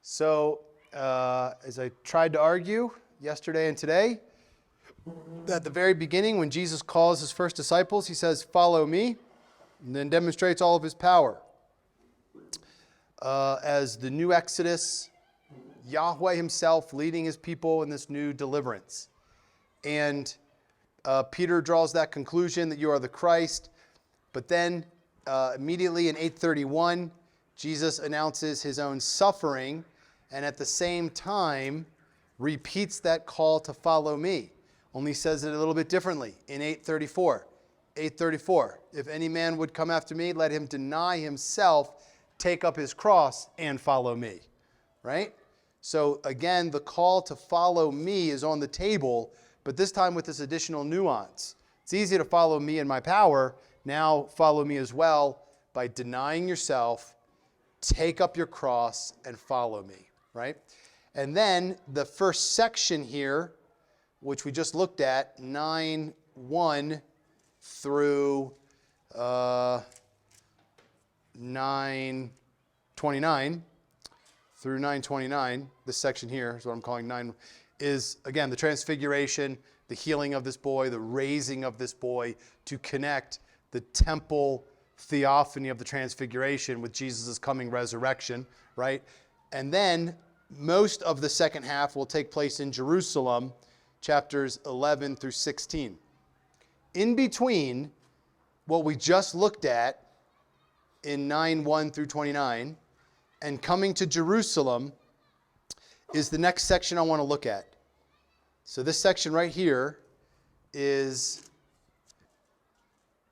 So, as I tried to argue yesterday and today, at the very beginning, when Jesus calls his first disciples, he says, "Follow me," and then demonstrates all of his power. As the new Exodus, Yahweh himself leading his people in this new deliverance. And Peter draws that conclusion that you are the Christ. But then immediately in 8:31, Jesus announces his own suffering and at the same time repeats that call to follow me. Only says it a little bit differently in 8:34. 8:34, if any man would come after me, let him deny himself, take up his cross, and follow me. Right? So again, the call to follow me is on the table, but this time with this additional nuance. It's easy to follow me in my power. Now follow me as well by denying yourself, take up your cross, and follow me. Right? And then the first section here, which we just looked at, 9:1 through 9:29, through 9:29, this section here is what I'm calling 9, is, again, the transfiguration, the healing of this boy, the raising of this boy, to connect the temple theophany of the transfiguration with Jesus' coming resurrection, right? And then most of the second half will take place in Jerusalem, chapters 11 through 16. In between what we just looked at in 9:1 through 29 and coming to Jerusalem is the next section I want to look at. So this section right here is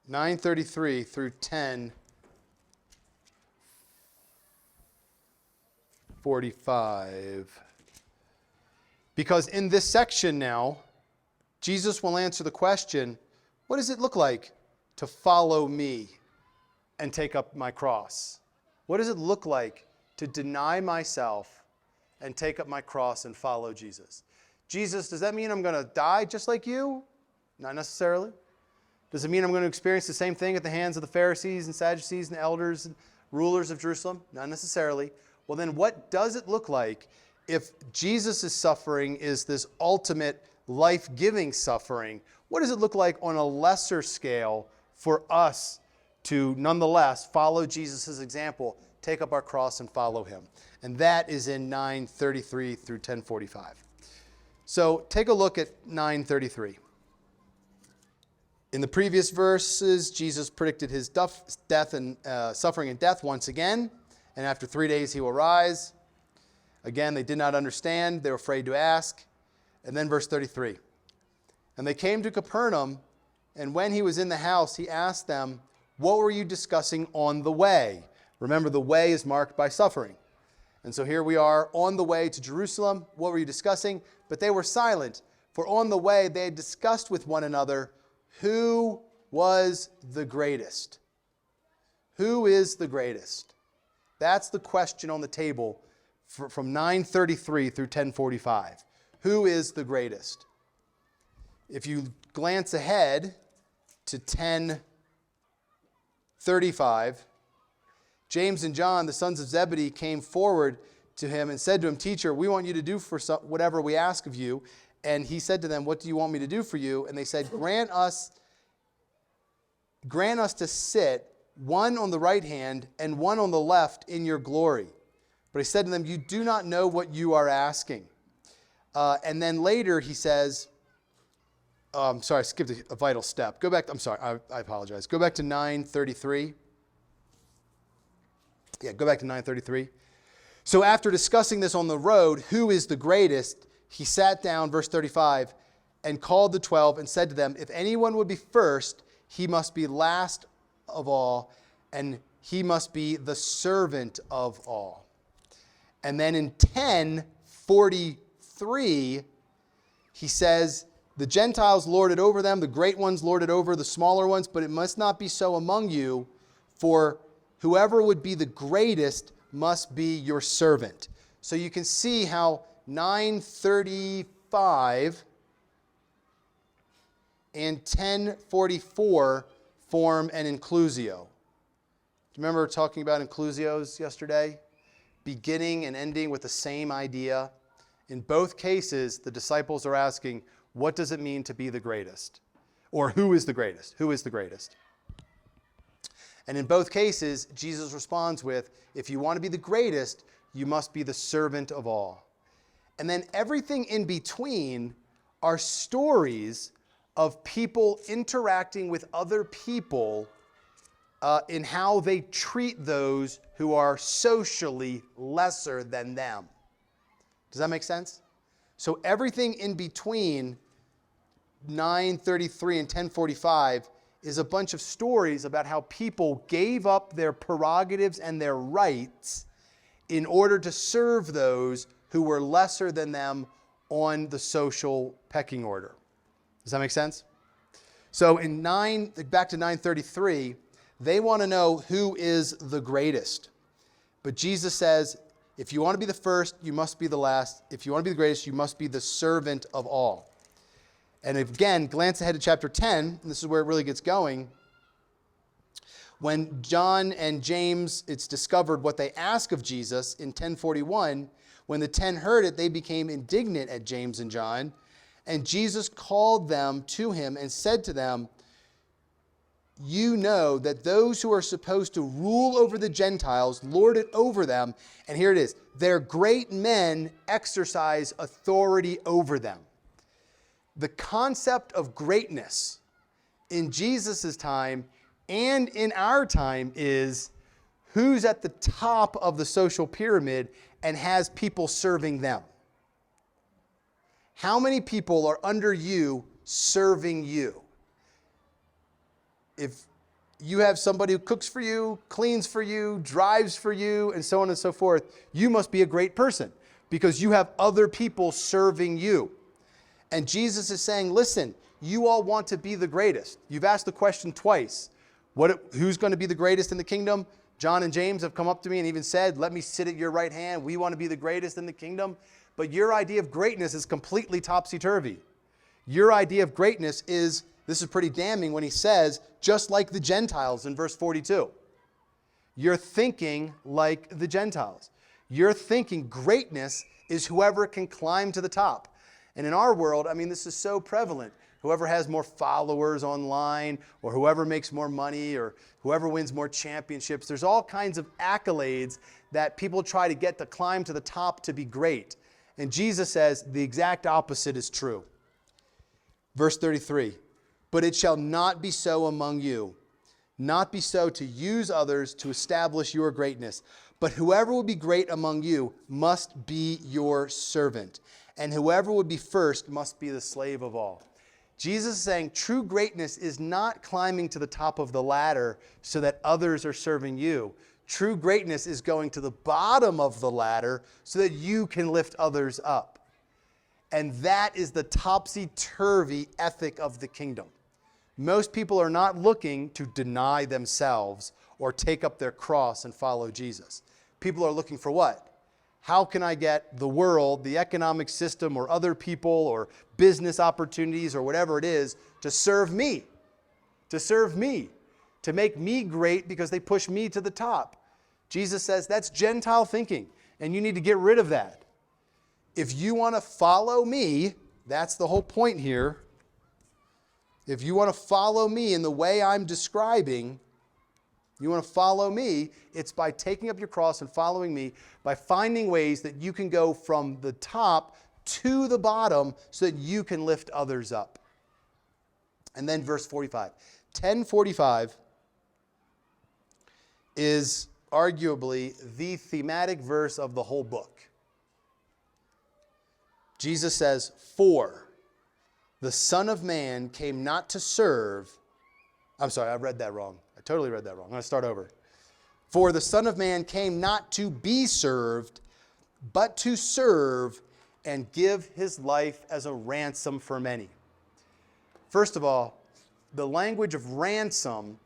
9:33 through 10:45. Because in this section now, Jesus will answer the question, what does it look like to follow me and take up my cross? What does it look like to deny myself and take up my cross and follow Jesus? Jesus, does that mean I'm going to die just like you? Not necessarily. Does it mean I'm going to experience the same thing at the hands of the Pharisees and Sadducees and elders and rulers of Jerusalem? Not necessarily. Well, then what does it look like if Jesus' suffering is this ultimate life-giving suffering? What does it look like on a lesser scale for us to nonetheless follow Jesus' example, take up our cross and follow him? And that is in 9:33 through 10:45. So take a look at 9:33. In the previous verses, Jesus predicted his death and suffering and death once again. And after 3 days he will rise. Again, they did not understand. They were afraid to ask. And then verse 33. And they came to Capernaum, and when he was in the house, he asked them, what were you discussing on the way? Remember, the way is marked by suffering. And so here we are on the way to Jerusalem. What were you discussing? But they were silent, for on the way they had discussed with one another, who was the greatest? Who is the greatest? That's the question on the table from 9:33 through 10:45. Who is the greatest? If you glance ahead to 10:35, James and John, the sons of Zebedee, came forward to him and said to him, Teacher, we want you to do for whatever we ask of you. And he said to them, what do you want me to do for you? And they said, grant us to sit one on the right hand and one on the left in your glory. But he said to them, you do not know what you are asking. And then later he says, sorry, I skipped a vital step. Go back, I apologize. Go back to 9:33. Yeah, go back to 9:33. So after discussing this on the road, who is the greatest, he sat down, verse 35, and called the 12 and said to them, if anyone would be first, he must be last of all, and he must be the servant of all. And then in 10:43, he says, the Gentiles lord it over them, the great ones lord it over the smaller ones, but it must not be so among you, for whoever would be the greatest must be your servant. So you can see how 9:35 and 10:44 form an inclusio. Do you remember talking about inclusios yesterday? beginning and ending with the same idea. In both cases, the disciples are asking, what does it mean to be the greatest? Or who is the greatest? Who is the greatest? And in both cases, Jesus responds with, if you want to be the greatest, you must be the servant of all. And then everything in between are stories of people interacting with other people in how they treat those who are socially lesser than them. Does that make sense? So everything in between 9:33 and 10:45 is a bunch of stories about how people gave up their prerogatives and their rights in order to serve those who were lesser than them on the social pecking order. Does that make sense? So back to 9:33, they want to know who is the greatest. But Jesus says, if you want to be the first, you must be the last. If you want to be the greatest, you must be the servant of all. And again, glance ahead to chapter 10, and this is where it really gets going. When John and James, it's discovered what they ask of Jesus in 10:41, when the 10 heard it, they became indignant at James and John. And Jesus called them to him and said to them, you know that those who are supposed to rule over the Gentiles lord it over them. And here it is, their great men exercise authority over them. The concept of greatness in Jesus' time and in our time is who's at the top of the social pyramid and has people serving them. How many people are under you serving you? If you have somebody who cooks for you, cleans for you, drives for you, and so on and so forth, you must be a great person because you have other people serving you. And Jesus is saying, listen, you all want to be the greatest. You've asked the question twice. Who's going to be the greatest in the kingdom? John and James have come up to me and even said, let me sit at your right hand. We want to be the greatest in the kingdom. But your idea of greatness is completely topsy-turvy. Your idea of greatness is, this is pretty damning when he says, just like the Gentiles in verse 42. You're thinking like the Gentiles. You're thinking greatness is whoever can climb to the top. And in our world, I mean, this is so prevalent. Whoever has more followers online, or whoever makes more money, or whoever wins more championships, there's all kinds of accolades that people try to get to climb to the top to be great. And Jesus says the exact opposite is true. Verse 33, but it shall not be so among you, not be so to use others to establish your greatness. But whoever will be great among you must be your servant. And whoever would be first must be the slave of all. Jesus is saying true greatness is not climbing to the top of the ladder so that others are serving you. True greatness is going to the bottom of the ladder so that you can lift others up. And that is the topsy-turvy ethic of the kingdom. Most people are not looking to deny themselves or take up their cross and follow Jesus. People are looking for what? How can I get the world, the economic system, or other people, or business opportunities, or whatever it is, to serve me? To serve me. To make me great because they push me to the top. Jesus says that's Gentile thinking, and you need to get rid of that. If you want to follow me, that's the whole point here. If you want to follow me in the way I'm describing, you want to follow me, it's by taking up your cross and following me, by finding ways that you can go from the top to the bottom so that you can lift others up. And then verse 45. 10:45 is arguably the thematic verse of the whole book. Jesus says, for the Son of Man came not to serve. I'm sorry, I read that wrong. I totally read that wrong. I'm going to start over. For the Son of Man came not to be served, but to serve and give his life as a ransom for many. First of all, the language of ransom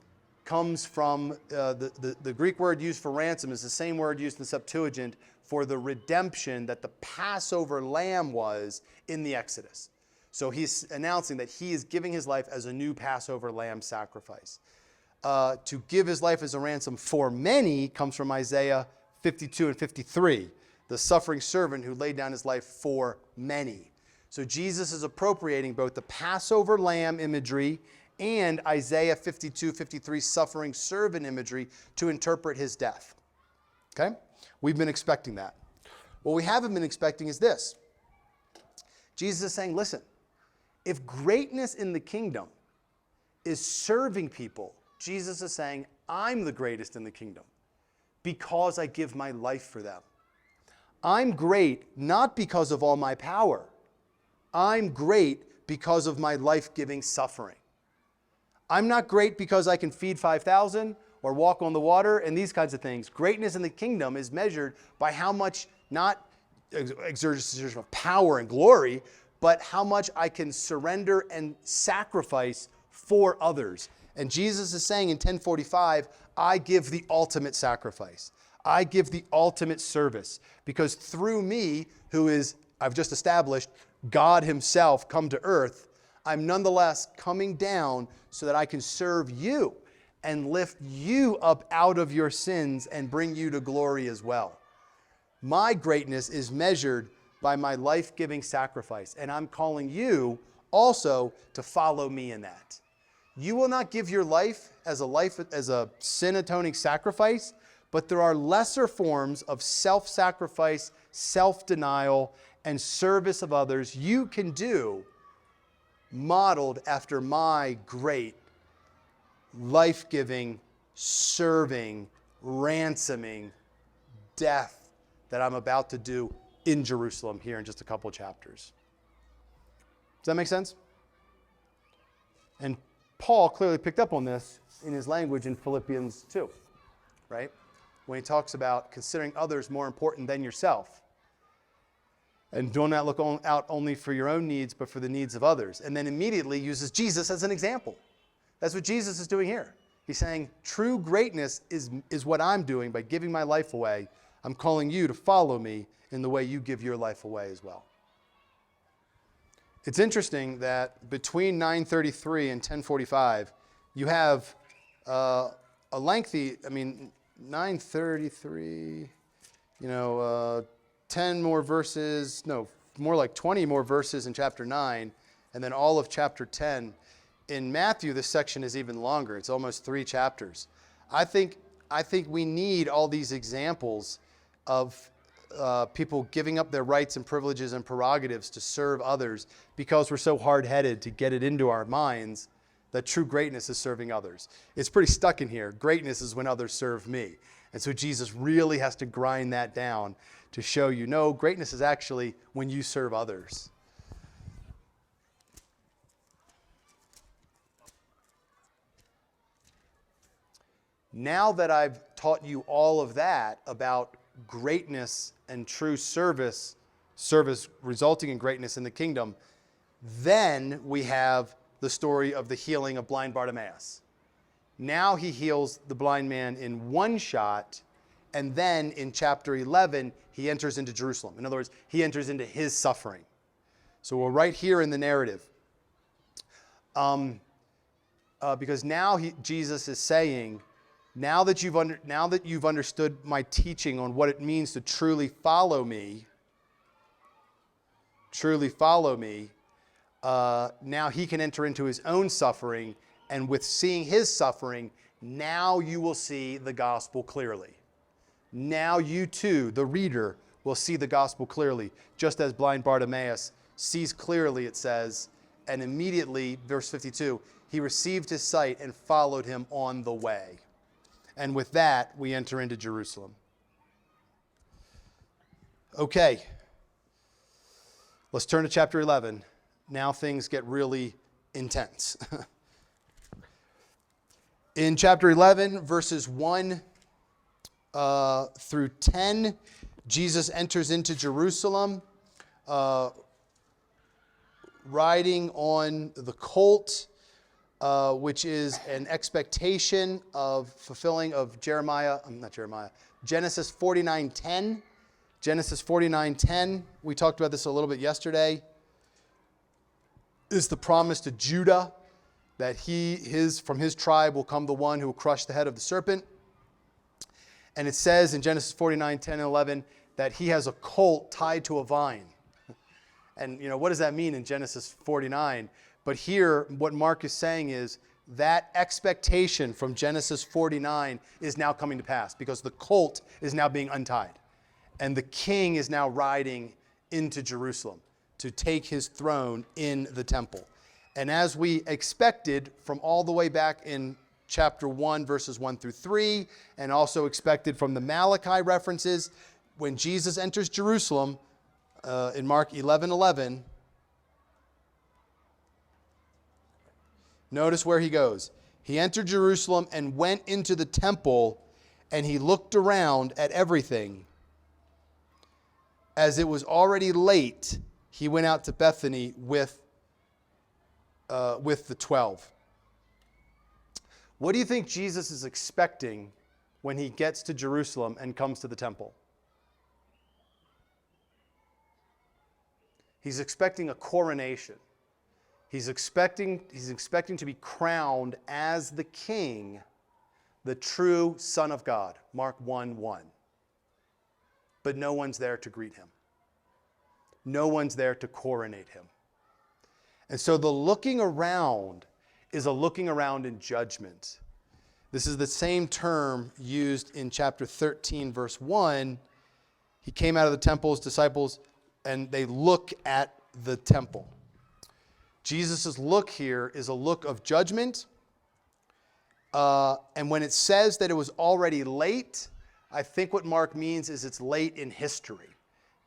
comes from the Greek word used for ransom is the same word used in the Septuagint for the redemption that the Passover lamb was in the Exodus. So he's announcing that he is giving his life as a new Passover lamb sacrifice. To give his life as a ransom for many comes from Isaiah 52 and 53, the suffering servant who laid down his life for many. So Jesus is appropriating both the Passover lamb imagery and Isaiah 52, 53 suffering servant imagery to interpret his death. Okay? We've been expecting that. What we haven't been expecting is this. Jesus is saying, listen, if greatness in the kingdom is serving people, Jesus is saying, I'm the greatest in the kingdom because I give my life for them. I'm great not because of all my power. I'm great because of my life-giving suffering. I'm not great because I can feed 5,000 or walk on the water and these kinds of things. Greatness in the kingdom is measured by how much, not exertion of power and glory, but how much I can surrender and sacrifice for others. And Jesus is saying in 10:45, I give the ultimate sacrifice. I give the ultimate service because through me, who is, I've just established, God himself come to earth, I'm nonetheless coming down so that I can serve you and lift you up out of your sins and bring you to glory as well. My greatness is measured by my life-giving sacrifice, and I'm calling you also to follow me in that. You will not give your life as a sin-atoning sacrifice, but there are lesser forms of self-sacrifice, self-denial, and service of others you can do modeled after my great life-giving, serving, ransoming death that I'm about to do in Jerusalem here in just a couple of chapters. Does that make sense? And Paul clearly picked up on this in his language in Philippians 2, right? When he talks about considering others more important than yourself. And do not look out only for your own needs, but for the needs of others. And then immediately uses Jesus as an example. That's what Jesus is doing here. He's saying, true greatness is what I'm doing by giving my life away. I'm calling you to follow me in the way you give your life away as well. It's interesting that between 9:33 and 10:45, you have a lengthy, 9:33, 10 more verses, no, more like 20 more verses in chapter 9, and then all of chapter 10. In Matthew, this section is even longer. It's almost 3 chapters. I think we need all these examples of people giving up their rights and privileges and prerogatives to serve others because we're so hard-headed to get it into our minds that true greatness is serving others. It's pretty stuck in here. Greatness is when others serve me. And so Jesus really has to grind that down to show you, no, greatness is actually when you serve others. Now that I've taught you all of that about greatness and true service resulting in greatness in the kingdom, then we have the story of the healing of blind Bartimaeus. Now he heals the blind man in one shot, and then in chapter 11, he enters into Jerusalem. In other words, he enters into his suffering. So we're right here in the narrative. Because now Jesus is saying, now that you've understood my teaching on what it means to truly follow me, now he can enter into his own suffering, and with seeing his suffering, now you will see the gospel clearly. Now you too, the reader, will see the gospel clearly, just as blind Bartimaeus sees clearly, it says, and immediately, verse 52, he received his sight and followed him on the way. And with that, we enter into Jerusalem. Okay. Let's turn to chapter 11. Now things get really intense. In chapter 11, verses 1 through 10, Jesus enters into Jerusalem riding on the colt, which is an expectation of fulfilling of Genesis 49:10. Genesis 49:10, we talked about this a little bit yesterday, is the promise to Judah that from his tribe will come the one who will crush the head of the serpent. And it says in Genesis 49, 10 and 11, that he has a colt tied to a vine. And, what does that mean in Genesis 49? But here, what Mark is saying is that expectation from Genesis 49 is now coming to pass because the colt is now being untied. And the king is now riding into Jerusalem to take his throne in the temple. And as we expected from all the way back in chapter 1, verses 1 through 3, and also expected from the Malachi references, when Jesus enters Jerusalem in Mark 11:11, notice where he goes. He entered Jerusalem and went into the temple, and he looked around at everything. As it was already late, he went out to Bethany with the 12. What do you think Jesus is expecting when he gets to Jerusalem and comes to the temple? He's expecting a coronation. He's expecting to be crowned as the king, the true Son of God. Mark 1:1. But no one's there to greet him. No one's there to coronate him. And so the looking around is a looking around in judgment. This is the same term used in chapter 13, verse 1. He came out of the temple, his disciples, and they look at the temple. Jesus' look here is a look of judgment. And when it says that it was already late, I think what Mark means is it's late in history.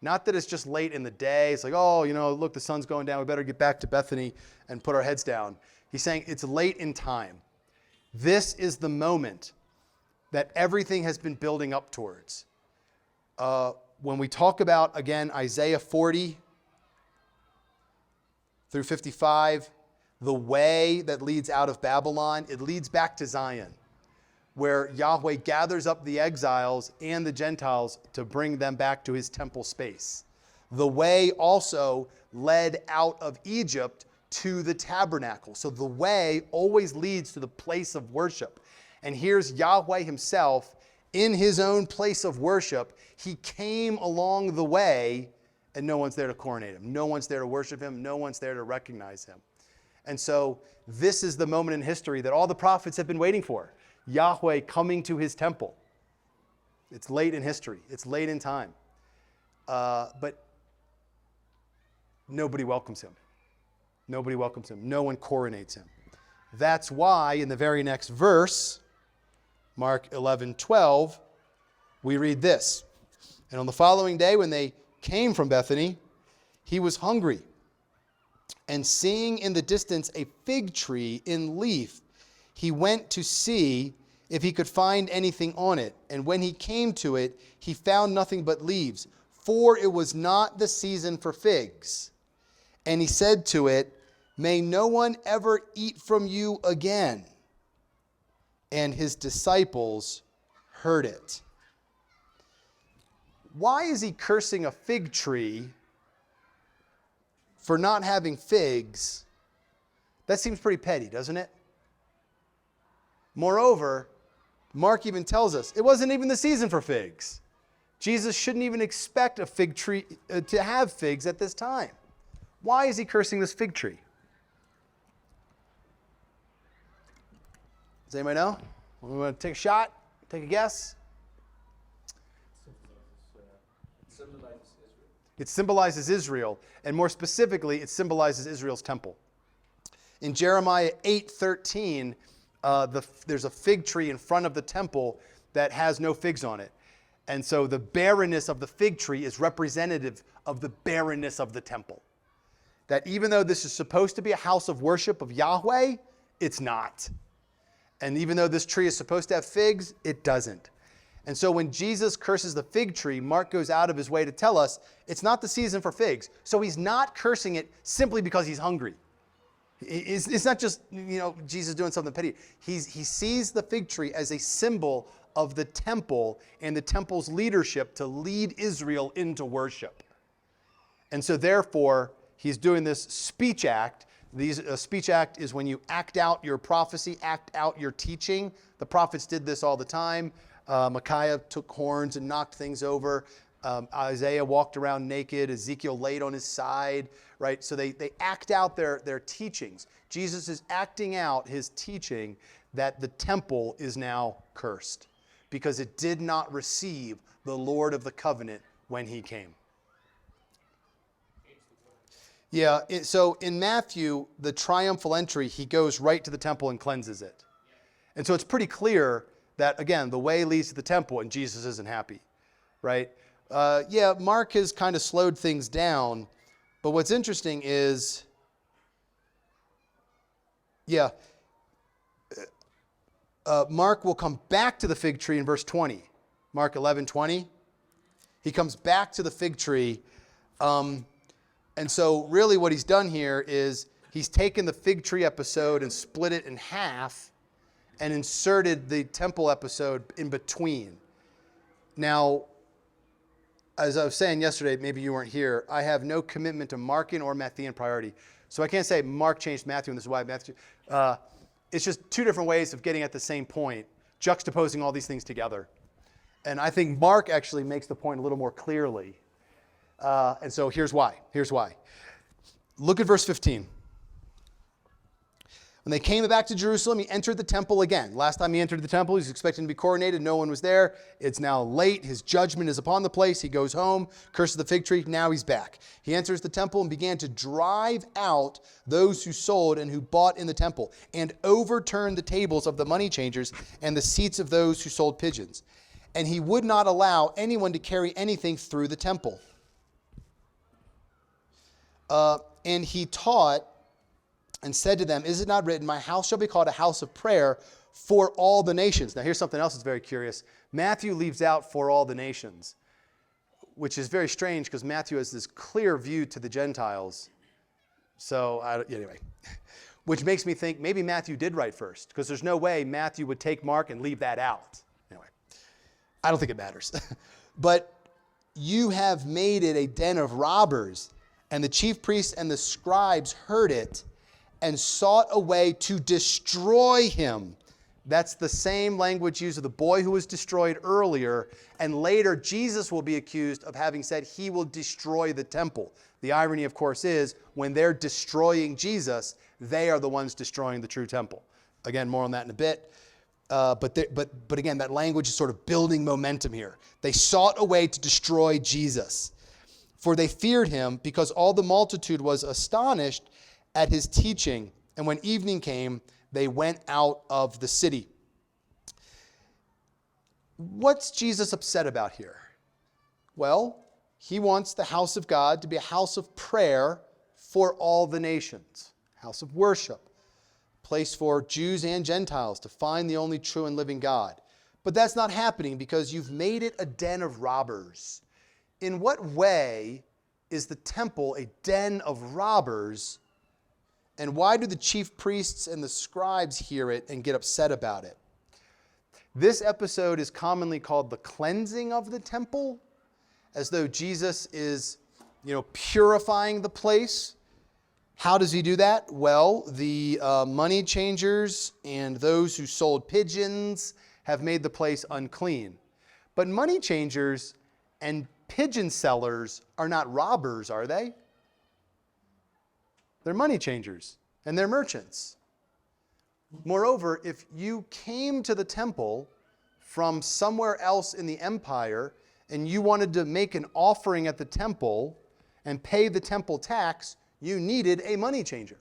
Not that it's just late in the day. It's like, look, the sun's going down. We better get back to Bethany and put our heads down. He's saying it's late in time. This is the moment that everything has been building up towards. When we talk about, again, Isaiah 40 through 55, the way that leads out of Babylon, it leads back to Zion, where Yahweh gathers up the exiles and the Gentiles to bring them back to his temple space. The way also led out of Egypt to the tabernacle. So the way always leads to the place of worship. And here's Yahweh himself in his own place of worship. He came along the way, and no one's there to coronate him. No one's there to worship him. No one's there to recognize him. And so this is the moment in history that all the prophets have been waiting for. Yahweh coming to his temple. It's late in history. It's late in time. But nobody welcomes him. Nobody welcomes him. No one coronates him. That's why in the very next verse, Mark 11:12, we read this. And on the following day, when they came from Bethany, he was hungry. And seeing in the distance a fig tree in leaf, he went to see if he could find anything on it. And when he came to it, he found nothing but leaves, for it was not the season for figs. And he said to it, "May no one ever eat from you again." And his disciples heard it. Why is he cursing a fig tree for not having figs? That seems pretty petty, doesn't it? Moreover, Mark even tells us it wasn't even the season for figs. Jesus shouldn't even expect a fig tree to have figs at this time. Why is he cursing this fig tree? Does anybody know? We want to take a shot? Take a guess? It symbolizes Israel, and more specifically, it symbolizes Israel's temple. In Jeremiah 8:13, there's a fig tree in front of the temple that has no figs on it. And so the barrenness of the fig tree is representative of the barrenness of the temple. That even though this is supposed to be a house of worship of Yahweh, it's not. And even though this tree is supposed to have figs, it doesn't. And so when Jesus curses the fig tree, Mark goes out of his way to tell us it's not the season for figs. So he's not cursing it simply because he's hungry. It's not just, Jesus doing something petty. He sees the fig tree as a symbol of the temple and the temple's leadership to lead Israel into worship. And so therefore, he's doing this speech act. A speech act is when you act out your prophecy, act out your teaching. The prophets did this all the time. Micaiah took horns and knocked things over. Isaiah walked around naked. Ezekiel laid on his side, right? So they act out their teachings. Jesus is acting out his teaching that the temple is now cursed because it did not receive the Lord of the covenant when he came. Yeah, so in Matthew, the triumphal entry, he goes right to the temple and cleanses it. And so it's pretty clear that, again, the way leads to the temple and Jesus isn't happy, right? Mark has kind of slowed things down, but what's interesting is, Mark will come back to the fig tree in verse 20. Mark 11:20. He comes back to the fig tree. And so really what he's done here is he's taken the fig tree episode and split it in half and inserted the temple episode in between. Now, as I was saying yesterday, maybe you weren't here, I have no commitment to Markan or Matthean priority. So I can't say Mark changed Matthew and this is why Matthew. It's just two different ways of getting at the same point, juxtaposing all these things together. And I think Mark actually makes the point a little more clearly. And so here's why. Look at verse 15. When they came back to Jerusalem, he entered the temple again. Last time he entered the temple, he was expecting to be coronated. No one was there. It's now late. His judgment is upon the place. He goes home, curses the fig tree. Now he's back. He enters the temple and began to drive out those who sold and who bought in the temple, and overturned the tables of the money changers and the seats of those who sold pigeons. And he would not allow anyone to carry anything through the temple. And he taught and said to them, is it not written, my house shall be called a house of prayer for all the nations? Now here's something else that's very curious. Matthew leaves out for all the nations, which is very strange because Matthew has this clear view to the Gentiles. So anyway, which makes me think maybe Matthew did write first, because there's no way Matthew would take Mark and leave that out. Anyway, I don't think it matters. But you have made it a den of robbers. And the chief priests and the scribes heard it and sought a way to destroy him. That's the same language used of the boy who was destroyed earlier. And later, Jesus will be accused of having said he will destroy the temple. The irony, of course, is when they're destroying Jesus, they are the ones destroying the true temple. Again, more on that in a bit. But again, that language is sort of building momentum here. They sought a way to destroy Jesus. For they feared him, because all the multitude was astonished at his teaching. And when evening came, they went out of the city. What's Jesus upset about here? Well, he wants the house of God to be a house of prayer for all the nations, house of worship, place for Jews and Gentiles to find the only true and living God. But that's not happening because you've made it a den of robbers. In what way is the temple a den of robbers? And why do the chief priests and the scribes hear it and get upset about it? This episode is commonly called the cleansing of the temple, as though Jesus is, purifying the place. How does he do that? Well, the money changers and those who sold pigeons have made the place unclean. But money changers and pigeon sellers are not robbers, are they? They're money changers and they're merchants. Moreover, if you came to the temple from somewhere else in the empire and you wanted to make an offering at the temple and pay the temple tax, you needed a money changer.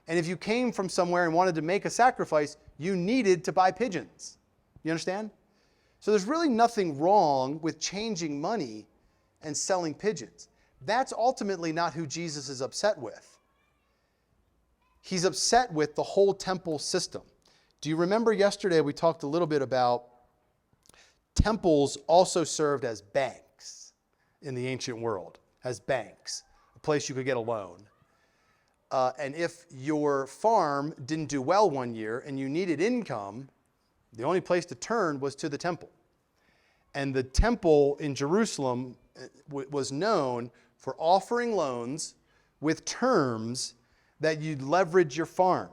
And if you came from somewhere and wanted to make a sacrifice, you needed to buy pigeons. You understand? So there's really nothing wrong with changing money and selling pigeons. That's ultimately not who Jesus is upset with. He's upset with the whole temple system. Do you remember yesterday we talked a little bit about temples also served as banks in the ancient world, as banks, a place you could get a loan. And if your farm didn't do well one year and you needed income, the only place to turn was to the temple. And the temple in Jerusalem was known for offering loans with terms that you'd leverage your farm.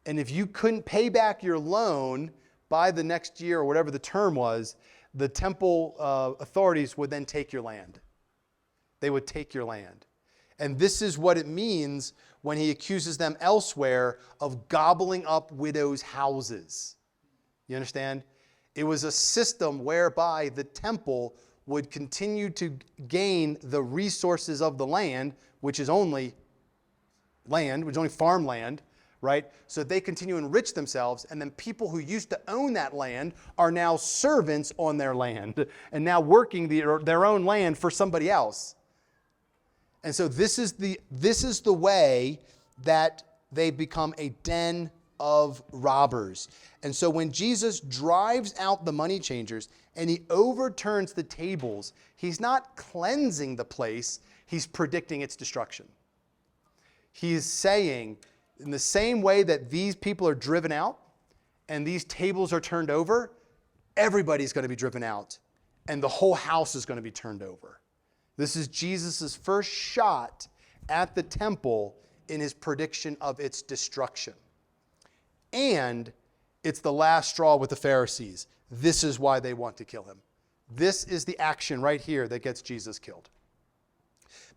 And if you couldn't pay back your loan by the next year or whatever the term was, the temple authorities would then take your land. They would take your land. And this is what it means when he accuses them elsewhere of gobbling up widows' houses. You understand? It was a system whereby the temple would continue to gain the resources of the land, which is only land, which is only farmland, right? So they continue to enrich themselves, and then people who used to own that land are now servants on their land and now working their own land for somebody else. And so this is the way that they become a den of robbers. And so when Jesus drives out the money changers and he overturns the tables, he's not cleansing the place, he's predicting its destruction. He's saying, in the same way that these people are driven out and these tables are turned over, everybody's going to be driven out and the whole house is going to be turned over. This is Jesus' first shot at the temple in his prediction of its destruction. And it's the last straw with the Pharisees. This is why they want to kill him. This is the action right here that gets Jesus killed.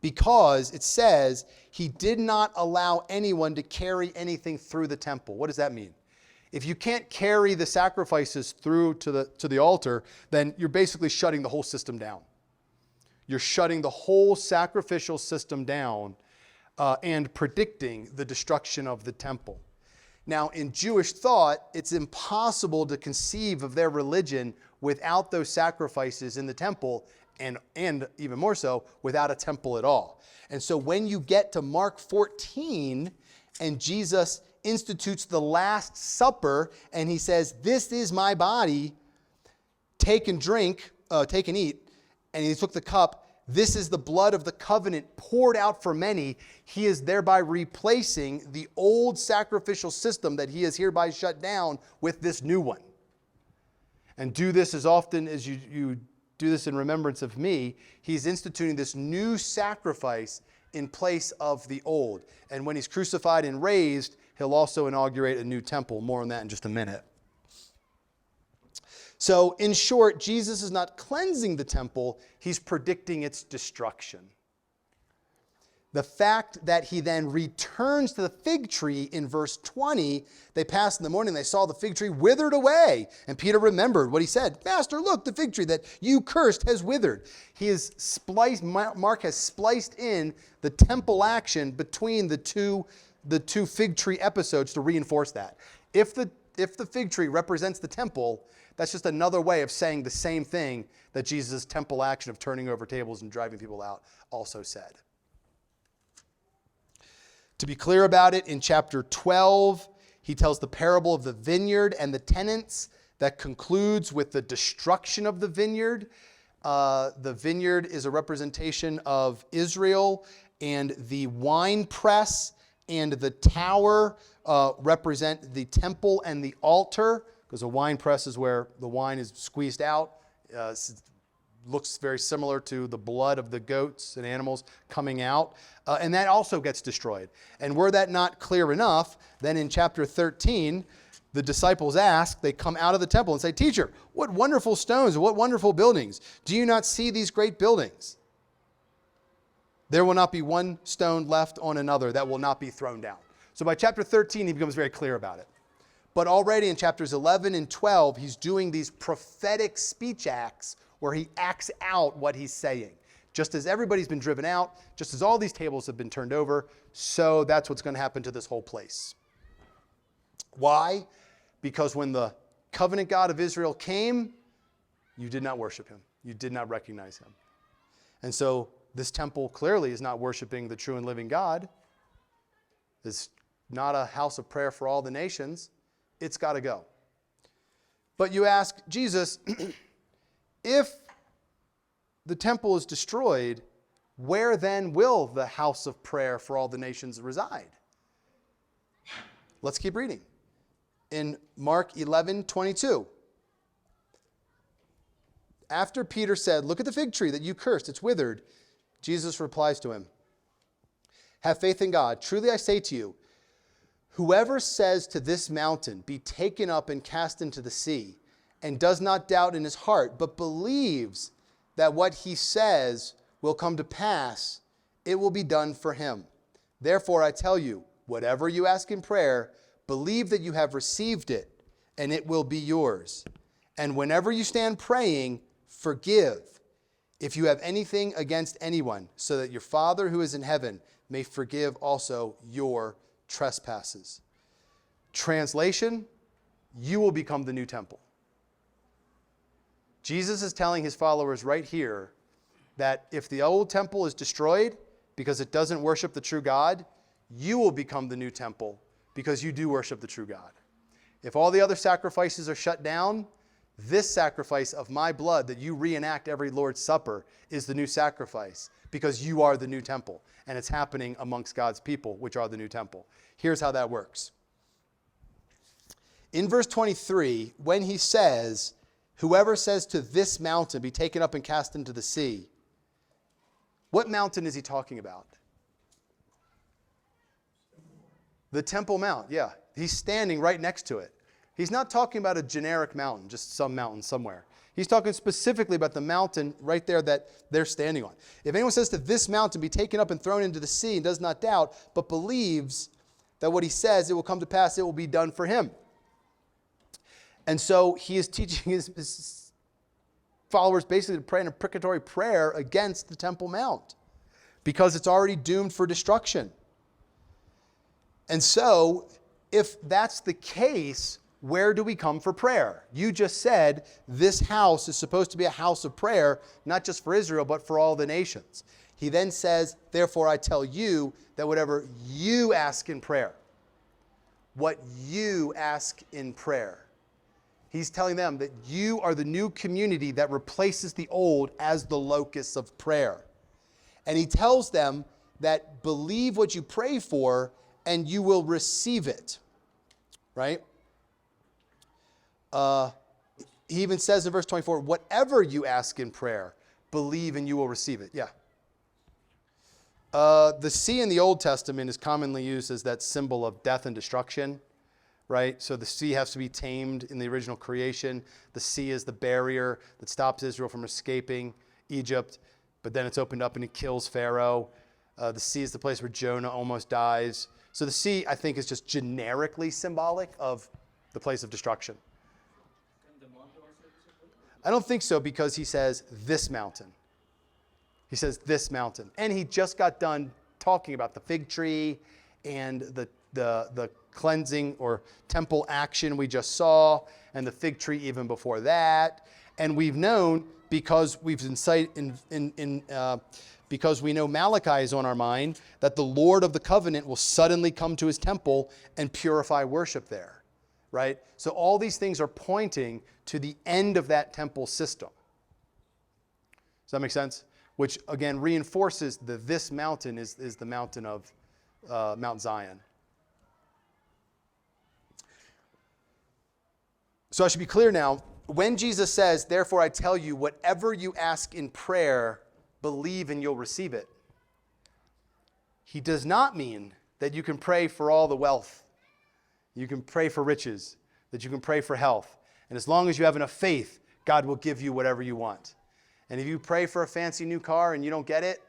Because it says he did not allow anyone to carry anything through the temple. What does that mean? If you can't carry the sacrifices through to the altar, then you're basically shutting the whole system down. You're shutting the whole sacrificial system down and predicting the destruction of the temple. Now, in Jewish thought, it's impossible to conceive of their religion without those sacrifices in the temple, and even more so, without a temple at all. And so when you get to Mark 14, and Jesus institutes the Last Supper, and he says, "This is my body, take and drink, take and eat," and he took the cup, "This is the blood of the covenant poured out for many." He is thereby replacing the old sacrificial system that he has hereby shut down with this new one. And do this as often as you do this in remembrance of me. He's instituting this new sacrifice in place of the old. And when he's crucified and raised, he'll also inaugurate a new temple. More on that in just a minute. So, in short, Jesus is not cleansing the temple, he's predicting its destruction. The fact that he then returns to the fig tree in verse 20, they passed in the morning, they saw the fig tree withered away. And Peter remembered what he said, "Master, look, the fig tree that you cursed has withered." Mark has spliced in the temple action between the two fig tree episodes to reinforce that. If the fig tree represents the temple, that's just another way of saying the same thing that Jesus' temple action of turning over tables and driving people out also said. To be clear about it, in chapter 12, he tells the parable of the vineyard and the tenants that concludes with the destruction of the vineyard. The vineyard is a representation of Israel, and the wine press and the tower represent the temple and the altar, because a wine press is where the wine is squeezed out. Looks very similar to the blood of the goats and animals coming out. And that also gets destroyed. And were that not clear enough, then in chapter 13, the disciples ask, they come out of the temple and say, "Teacher, what wonderful stones, what wonderful buildings. Do you not see these great buildings? There will not be one stone left on another that will not be thrown down." So by chapter 13, he becomes very clear about it. But already in chapters 11 and 12, he's doing these prophetic speech acts where he acts out what he's saying. Just as everybody's been driven out, just as all these tables have been turned over, so that's what's going to happen to this whole place. Why? Because when the covenant God of Israel came, you did not worship him. You did not recognize him. And so this temple clearly is not worshiping the true and living God. It's not a house of prayer for all the nations. It's got to go. But you ask, Jesus, if the temple is destroyed, where then will the house of prayer for all the nations reside? Let's keep reading. In Mark 11:22, after Peter said, "Look at the fig tree that you cursed, it's withered," Jesus replies to him, "Have faith in God. Truly I say to you, Whoever says to this mountain, be taken up and cast into the sea, and does not doubt in his heart, but believes that what he says will come to pass, it will be done for him. Therefore, I tell you, whatever you ask in prayer, believe that you have received it, and it will be yours. And whenever you stand praying, forgive if you have anything against anyone, so that your Father who is in heaven may forgive also your trespasses. Translation, you will become the new temple. Jesus is telling his followers right here that if the old temple is destroyed because it doesn't worship the true God, you will become the new temple because you do worship the true God. If all the other sacrifices are shut down, this sacrifice of my blood that you reenact every Lord's Supper is the new sacrifice because you are the new temple. And it's happening amongst God's people, which are the new temple. Here's how that works. In verse 23, when he says, whoever says to this mountain, be taken up and cast into the sea, what mountain is he talking about? The Temple Mount, yeah. He's standing right next to it. He's not talking about a generic mountain, just some mountain somewhere. He's talking specifically about the mountain right there that they're standing on. If anyone says to this mountain, be taken up and thrown into the sea, and does not doubt, but believes that what he says, it will come to pass, it will be done for him. And so he is teaching his followers basically to pray an imprecatory prayer against the Temple Mount because it's already doomed for destruction. And so, if that's the case, where do we come for prayer? You just said this house is supposed to be a house of prayer, not just for Israel, but for all the nations. He then says, therefore I tell you that whatever you ask in prayer, what you ask in prayer, he's telling them that you are the new community that replaces the old as the locus of prayer. And he tells them that believe what you pray for and you will receive it, right? He even says in verse 24, whatever you ask in prayer, believe and you will receive it. Yeah. The sea in the Old Testament is commonly used as that symbol of death and destruction, right? So the sea has to be tamed in the original creation. The sea is the barrier that stops Israel from escaping Egypt, but then it's opened up and it kills Pharaoh. The sea is the place where Jonah almost dies. So the sea, I think, is just generically symbolic of the place of destruction. I don't think so because he says this mountain. He says this mountain. And he just got done talking about the fig tree and the cleansing or temple action we just saw and the fig tree even before that. And we've known because because we know Malachi is on our mind, that the Lord of the covenant will suddenly come to his temple and purify worship there, right? So all these things are pointing to the end of that temple system. Does that make sense? Which, again, reinforces that this mountain is the mountain of Mount Zion. So I should be clear now. When Jesus says, therefore I tell you, whatever you ask in prayer, believe and you'll receive it, he does not mean that you can pray for all the wealth, you can pray for riches, that you can pray for health. And as long as you have enough faith, God will give you whatever you want. And if you pray for a fancy new car and you don't get it,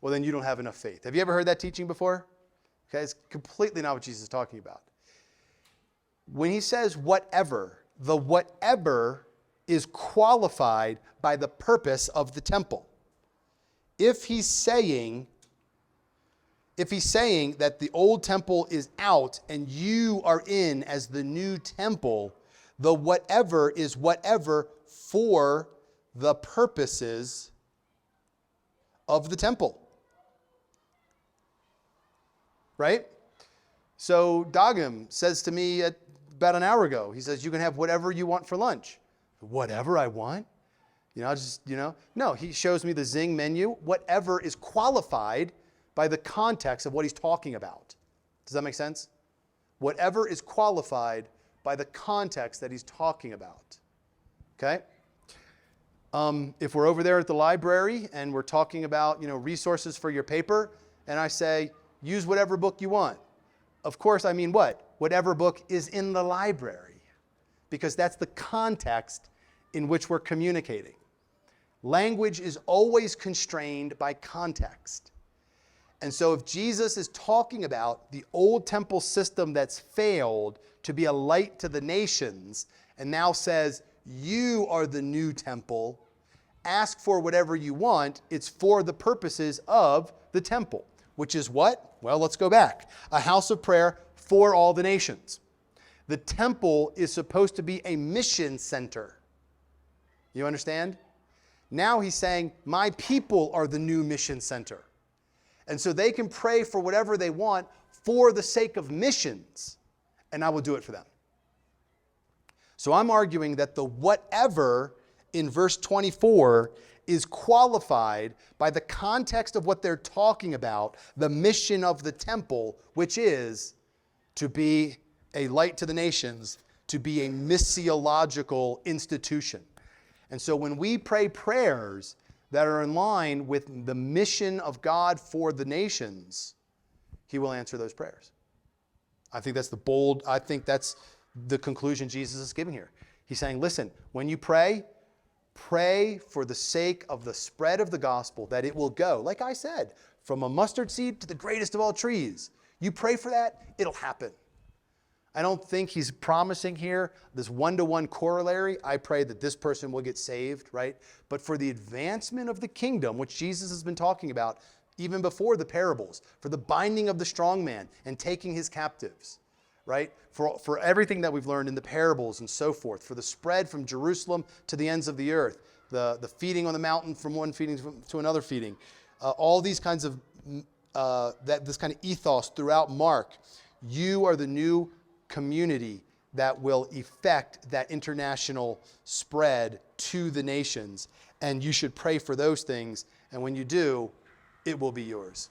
well, then you don't have enough faith. Have you ever heard that teaching before? Okay, it's completely not what Jesus is talking about. When he says whatever, the whatever is qualified by the purpose of the temple. If he's saying that the old temple is out and you are in as the new temple, the whatever is whatever for the purposes of the temple. Right? So Dagim says to me about an hour ago, he says, you can have whatever you want for lunch. Whatever I want? No, he shows me the Zing menu. Whatever is qualified by the context of what he's talking about. Does that make sense? Whatever is qualified by the context that he's talking about. Okay? If we're over there at the library and we're talking about, resources for your paper, and I say, use whatever book you want. Of course, I mean what? Whatever book is in the library, because that's the context in which we're communicating. Language is always constrained by context. And so if Jesus is talking about the old temple system that's failed to be a light to the nations, and now says, you are the new temple, ask for whatever you want, it's for the purposes of the temple, which is what? Well, let's go back. A house of prayer for all the nations. The temple is supposed to be a mission center. You understand? Now he's saying, my people are the new mission center. And so they can pray for whatever they want for the sake of missions, and I will do it for them. So I'm arguing that the whatever in verse 24 is qualified by the context of what they're talking about, the mission of the temple, which is to be a light to the nations, to be a missiological institution. And so when we pray prayers that are in line with the mission of God for the nations, he will answer those prayers. I think that's the conclusion Jesus is giving here. He's saying, listen, when you pray, pray for the sake of the spread of the gospel, that it will go, like I said, from a mustard seed to the greatest of all trees. You pray for that, it'll happen. I don't think he's promising here this one-to-one corollary. I pray that this person will get saved, right? But for the advancement of the kingdom, which Jesus has been talking about even before the parables, for the binding of the strong man and taking his captives, right? For everything that we've learned in the parables and so forth, for the spread from Jerusalem to the ends of the earth, the feeding on the mountain from one feeding to another feeding, all these kinds of, this kind of ethos throughout Mark. You are the new community that will effect that international spread to the nations. And you should pray for those things. And when you do, it will be yours.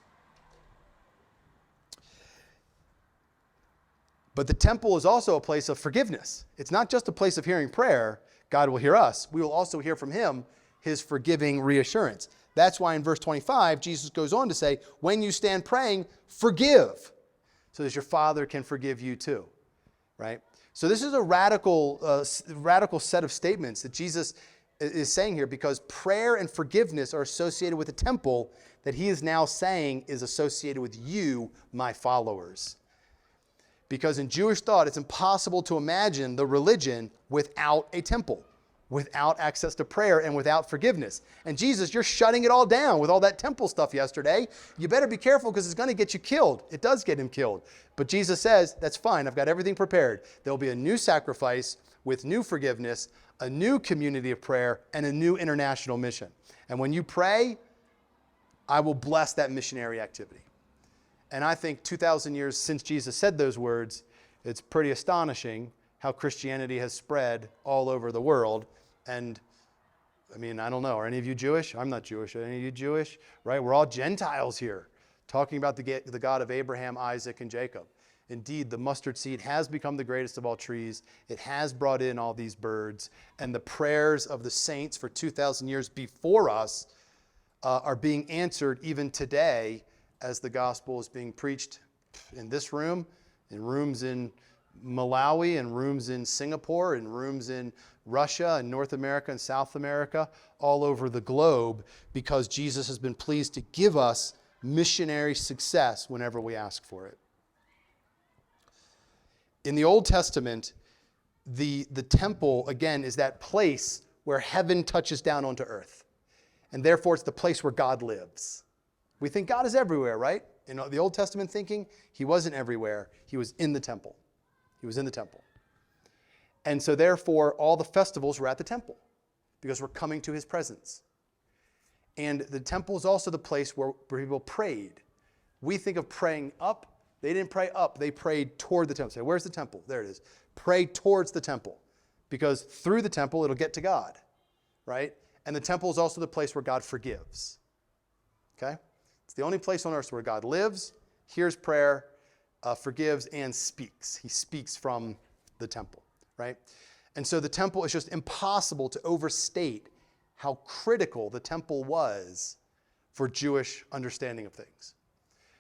But the temple is also a place of forgiveness. It's not just a place of hearing prayer. God will hear us. We will also hear from him his forgiving reassurance. That's why in verse 25, Jesus goes on to say, when you stand praying, forgive, so that your Father can forgive you too. Right? So this is a radical set of statements that Jesus is saying here, because prayer and forgiveness are associated with the temple that he is now saying is associated with you, my followers. Because in Jewish thought, it's impossible to imagine the religion without a temple, without access to prayer, and without forgiveness. And Jesus, you're shutting it all down with all that temple stuff yesterday. You better be careful, because it's going to get you killed. It does get him killed. But Jesus says, that's fine. I've got everything prepared. There'll be a new sacrifice with new forgiveness, a new community of prayer, and a new international mission. And when you pray, I will bless that missionary activity. And I think 2,000 years since Jesus said those words, it's pretty astonishing how Christianity has spread all over the world. And I mean, I don't know. Are any of you Jewish? I'm not Jewish. Are any of you Jewish? Right? We're all Gentiles here, talking about the God of Abraham, Isaac, and Jacob. Indeed, the mustard seed has become the greatest of all trees. It has brought in all these birds. And the prayers of the saints for 2,000 years before us are being answered even today as the gospel is being preached in this room, in rooms in Malawi, and rooms in Singapore, and rooms in Russia and North America and South America, all over the globe, because Jesus has been pleased to give us missionary success whenever we ask for it. In the Old Testament, the temple, again, is that place where heaven touches down onto earth. And therefore, it's the place where God lives. We think God is everywhere, right? In the Old Testament thinking, he wasn't everywhere. He was in the temple. He was in the temple. And so therefore, all the festivals were at the temple, because we're coming to his presence. And the temple is also the place where people prayed. We think of praying up. They didn't pray up. They prayed toward the temple. Say, where's the temple? There it is. Pray towards the temple, because through the temple, it'll get to God, right? And the temple is also the place where God forgives. Okay? It's the only place on earth where God lives, hears prayer, forgives, and speaks. He speaks from the temple, right? And so the temple is just impossible to overstate how critical the temple was for Jewish understanding of things.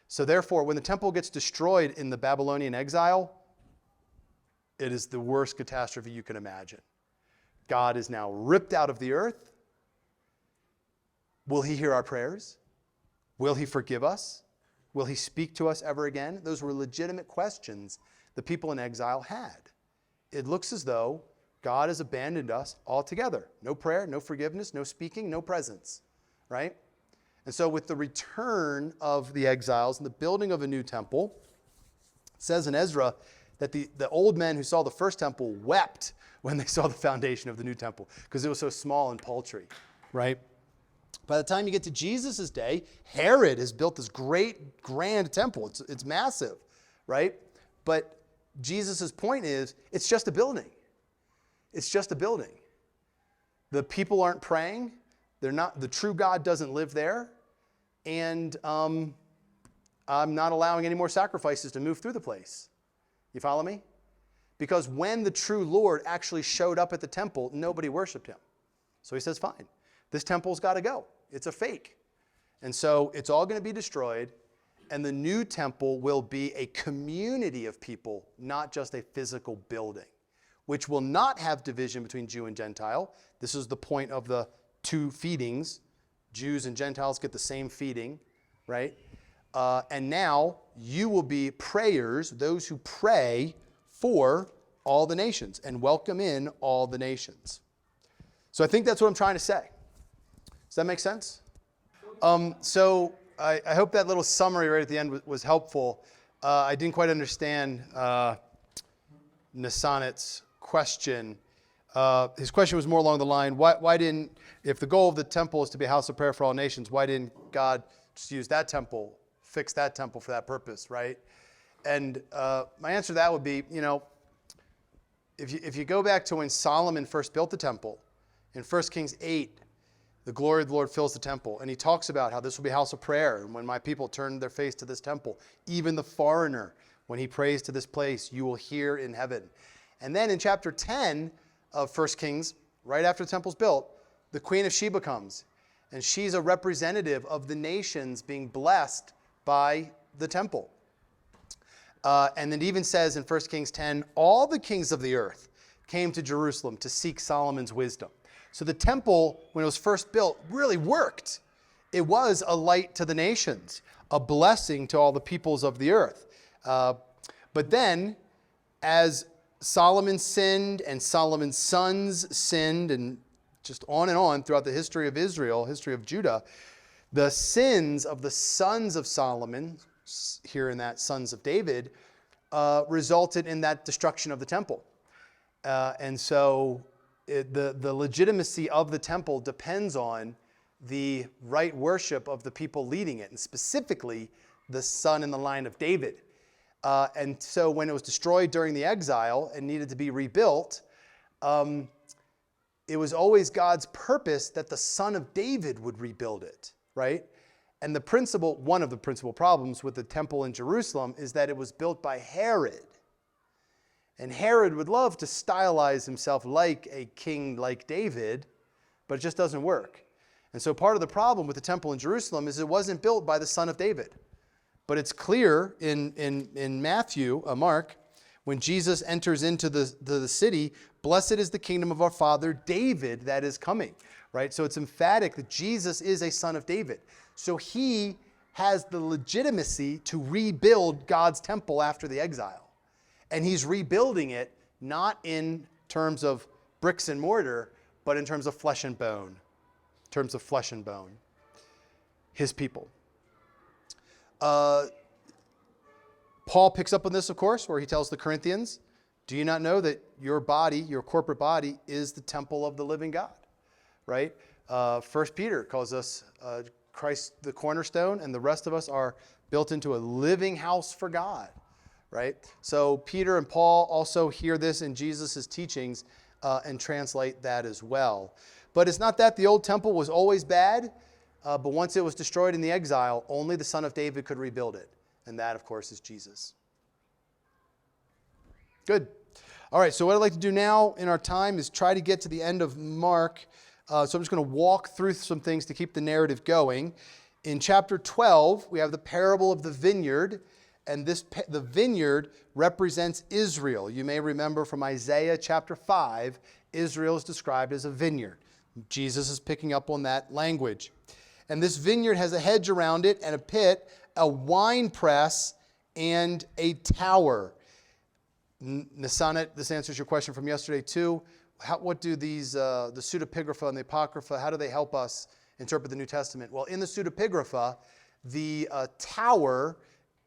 So therefore, when the temple gets destroyed in the Babylonian exile, it is the worst catastrophe you can imagine. God is now ripped out of the earth. Will he hear our prayers? Will he forgive us? Will he speak to us ever again? Those were legitimate questions the people in exile had. It looks as though God has abandoned us altogether. No prayer, no forgiveness, no speaking, no presence, right? And so with the return of the exiles and the building of a new temple, it says in Ezra that the old men who saw the first temple wept when they saw the foundation of the new temple because it was so small and paltry, right? By the time you get to Jesus' day, Herod has built this great, grand temple. It's massive, right? But Jesus' point is, it's just a building. It's just a building. The people aren't praying. The true God doesn't live there. And I'm not allowing any more sacrifices to move through the place. You follow me? Because when the true Lord actually showed up at the temple, nobody worshiped him. So he says, fine, this temple's got to go. It's a fake. And so it's all going to be destroyed, and the new temple will be a community of people, not just a physical building, which will not have division between Jew and Gentile. This is the point of the two feedings. Jews and Gentiles get the same feeding, right? And now you will be prayers, those who pray for all the nations and welcome in all the nations. So I think that's what I'm trying to say. Does that make sense? So I hope that little summary right at the end was helpful. I didn't quite understand Nassanet's question. His question was more along the line, why didn't, if the goal of the temple is to be a house of prayer for all nations, why didn't God just use that temple, fix that temple for that purpose, right? And my answer to that would be, if you go back to when Solomon first built the temple, in 1 Kings 8, the glory of the Lord fills the temple. And he talks about how this will be a house of prayer. And when my people turn their face to this temple, even the foreigner, when he prays to this place, you will hear in heaven. And then in chapter 10 of 1 Kings, right after the temple's built, the Queen of Sheba comes. And she's a representative of the nations being blessed by the temple. And it even says in 1 Kings 10, all the kings of the earth came to Jerusalem to seek Solomon's wisdom. So the temple, when it was first built, really worked. It was a light to the nations, a blessing to all the peoples of the earth. But then, as Solomon sinned and Solomon's sons sinned, and just on and on throughout the history of Israel, history of Judah, the sins of the sons of Solomon, here in that sons of David, resulted in that destruction of the temple. And so the legitimacy of the temple depends on the right worship of the people leading it, and specifically the son in the line of David. And so when it was destroyed during the exile and needed to be rebuilt, it was always God's purpose that the son of David would rebuild it, right? And one of the principal problems with the temple in Jerusalem is that it was built by Herod. And Herod would love to stylize himself like a king like David, but it just doesn't work. And so part of the problem with the temple in Jerusalem is it wasn't built by the son of David. But it's clear in Mark, when Jesus enters into the city, blessed is the kingdom of our father David that is coming, right? So it's emphatic that Jesus is a son of David. So he has the legitimacy to rebuild God's temple after the exile. And he's rebuilding it not in terms of bricks and mortar, but in terms of flesh and bone. In terms of flesh and bone. His people. Paul picks up on this, of course, where he tells the Corinthians, do you not know that your body, your corporate body, is the temple of the living God? Right? 1 Peter calls us Christ the cornerstone, and the rest of us are built into a living house for God. Right? So Peter and Paul also hear this in Jesus' teachings and translate that as well. But it's not that the old temple was always bad, but once it was destroyed in the exile, only the son of David could rebuild it. And that, of course, is Jesus. Good. All right, so what I'd like to do now in our time is try to get to the end of Mark. So I'm just going to walk through some things to keep the narrative going. In chapter 12, we have the parable of the vineyard, and the vineyard represents Israel. You may remember from Isaiah chapter 5, Israel is described as a vineyard. Jesus is picking up on that language. And this vineyard has a hedge around it and a pit, a wine press, and a tower. Nisanit, this answers your question from yesterday too. What do these, the pseudepigrapha and the apocrypha, how do they help us interpret the New Testament? Well, in the pseudepigrapha, the tower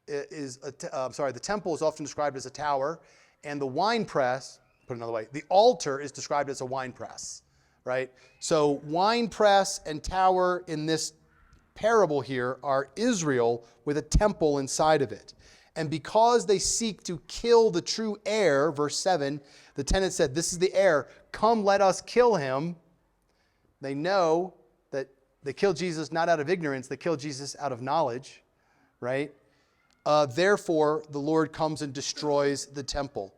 the temple is often described as a tower, and the wine press, put it another way, the altar is described as a wine press, right? So wine press and tower in this parable here are Israel with a temple inside of it. And because they seek to kill the true heir, verse 7, the tenant said, this is the heir, come let us kill him. They know that they killed Jesus not out of ignorance, they killed Jesus out of knowledge, right? Therefore, the Lord comes and destroys the temple.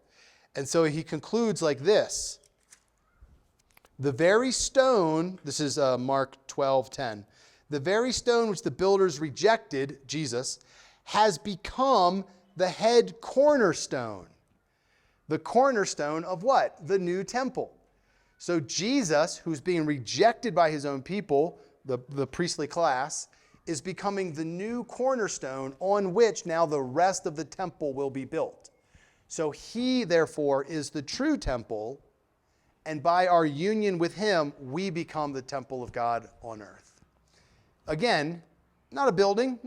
And so he concludes like this. The very stone, this is Mark 12:10, the very stone which the builders rejected, Jesus, has become the head cornerstone. The cornerstone of what? The new temple. So Jesus, who's being rejected by his own people, the priestly class, is becoming the new cornerstone on which now the rest of the temple will be built. So he, therefore, is the true temple, and by our union with him, we become the temple of God on earth. Again, not a building,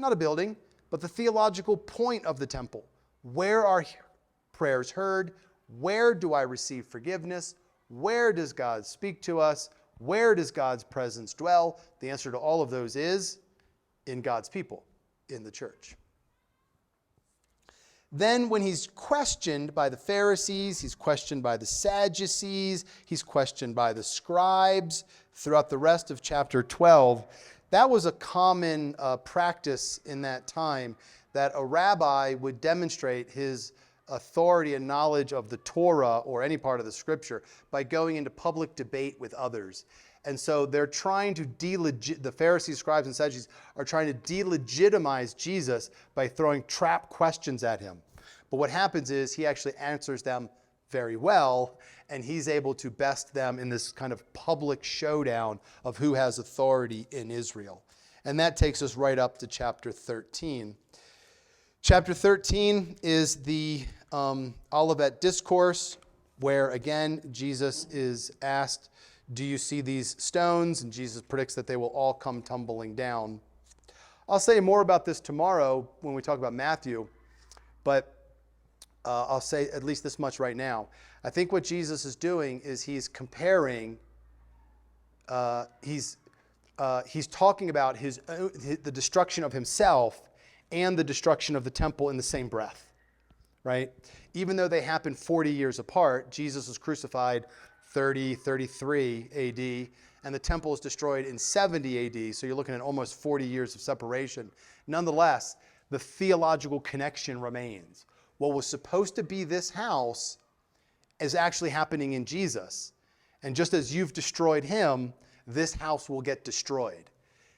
but the theological point of the temple. Where are prayers heard? Where do I receive forgiveness? Where does God speak to us? Where does God's presence dwell? The answer to all of those is in God's people, in the church. Then when he's questioned by the Pharisees, he's questioned by the Sadducees, he's questioned by the scribes throughout the rest of chapter 12, that was a common practice in that time, that a rabbi would demonstrate his authority and knowledge of the Torah or any part of the scripture by going into public debate with others. And so they're trying to the Pharisees, scribes, and Sadducees are trying to delegitimize Jesus by throwing trap questions at him. But what happens is he actually answers them very well, and he's able to best them in this kind of public showdown of who has authority in Israel. And that takes us right up to chapter 13. Chapter 13 is the Olivet Discourse, where again Jesus is asked, do you see these stones? And Jesus predicts that they will all come tumbling down. I'll say more about this tomorrow when we talk about Matthew, but I'll say at least this much right now. I think what Jesus is doing is he's comparing, he's talking about the destruction of himself and the destruction of the temple in the same breath, right? Even though they happened 40 years apart, Jesus was crucified 33 AD, and the temple is destroyed in 70 AD, so you're looking at almost 40 years of separation. Nonetheless, the theological connection remains. What was supposed to be this house is actually happening in Jesus. And just as you've destroyed him, this house will get destroyed.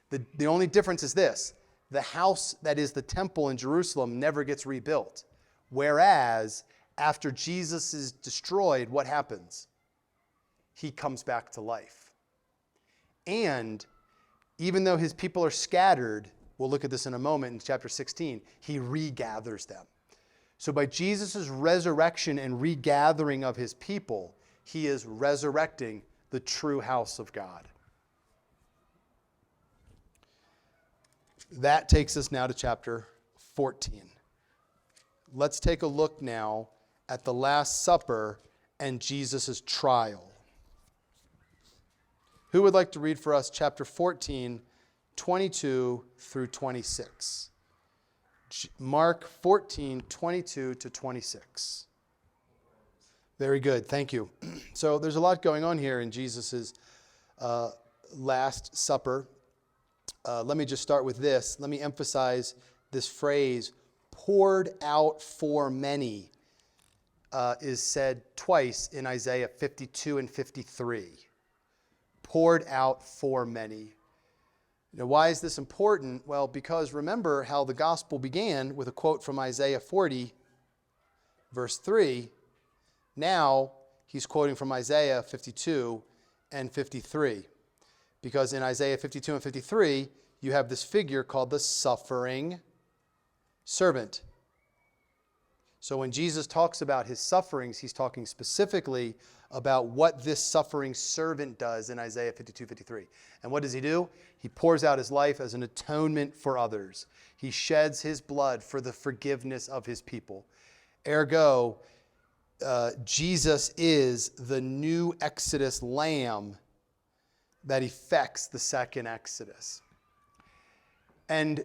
The only difference is this: the house that is the temple in Jerusalem never gets rebuilt. Whereas, after Jesus is destroyed, what happens? He comes back to life. And even though his people are scattered, we'll look at this in a moment in chapter 16, he regathers them. So by Jesus' resurrection and regathering of his people, he is resurrecting the true house of God. That takes us now to chapter 14. Let's take a look now at the Last Supper and Jesus' trial. Who would like to read for us chapter 14, 22 through 26? Mark 14, 22 to 26. Very good, thank you. So there's a lot going on here in Jesus' Last Supper. Let me just start with this. Let me emphasize this phrase, poured out for many, is said twice in Isaiah 52 and 53. Poured out for many. Now, why is this important? Well, because remember how the gospel began with a quote from Isaiah 40, verse 3. Now, he's quoting from Isaiah 52 and 53. Because in Isaiah 52 and 53, you have this figure called the suffering servant. So when Jesus talks about his sufferings, he's talking specifically about what this suffering servant does in Isaiah 52, 53. And what does he do? He pours out his life as an atonement for others. He sheds his blood for the forgiveness of his people. Ergo, Jesus is the new Exodus lamb that effects the second Exodus. And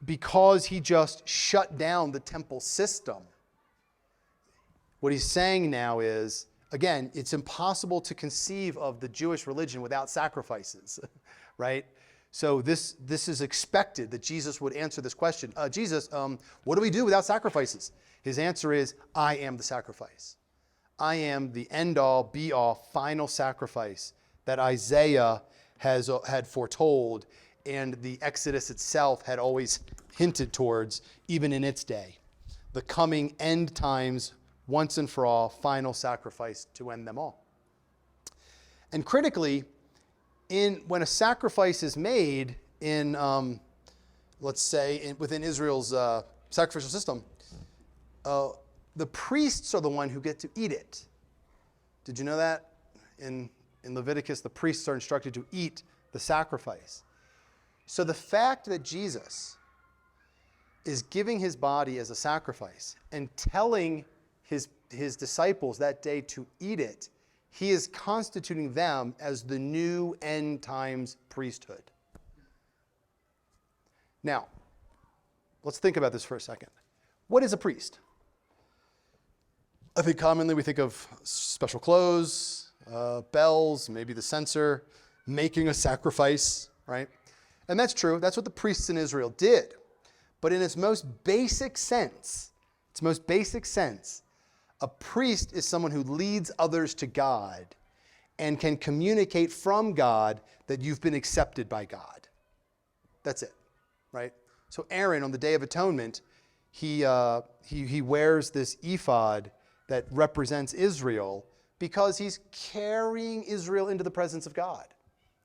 because he just shut down the temple system, what he's saying now is, again, it's impossible to conceive of the Jewish religion without sacrifices, right? So this is expected that Jesus would answer this question. Jesus, what do we do without sacrifices? His answer is, I am the sacrifice. I am the end-all, be-all, final sacrifice that Isaiah had foretold, and the Exodus itself had always hinted towards, even in its day. The coming end times, once and for all, final sacrifice to end them all. And critically, when a sacrifice is made in, let's say, within Israel's sacrificial system, the priests are the one who get to eat it. Did you know that? In Leviticus, the priests are instructed to eat the sacrifice. So the fact that Jesus is giving his body as a sacrifice and telling his disciples that day to eat it, he is constituting them as the new end times priesthood. Now, let's think about this for a second. What is a priest? I think commonly we think of special clothes, bells, maybe the censer, making a sacrifice, right? And that's true. That's what the priests in Israel did. But in its most basic sense, a priest is someone who leads others to God and can communicate from God that you've been accepted by God. That's it, right? So Aaron, on the Day of Atonement, he wears this ephod that represents Israel because he's carrying Israel into the presence of God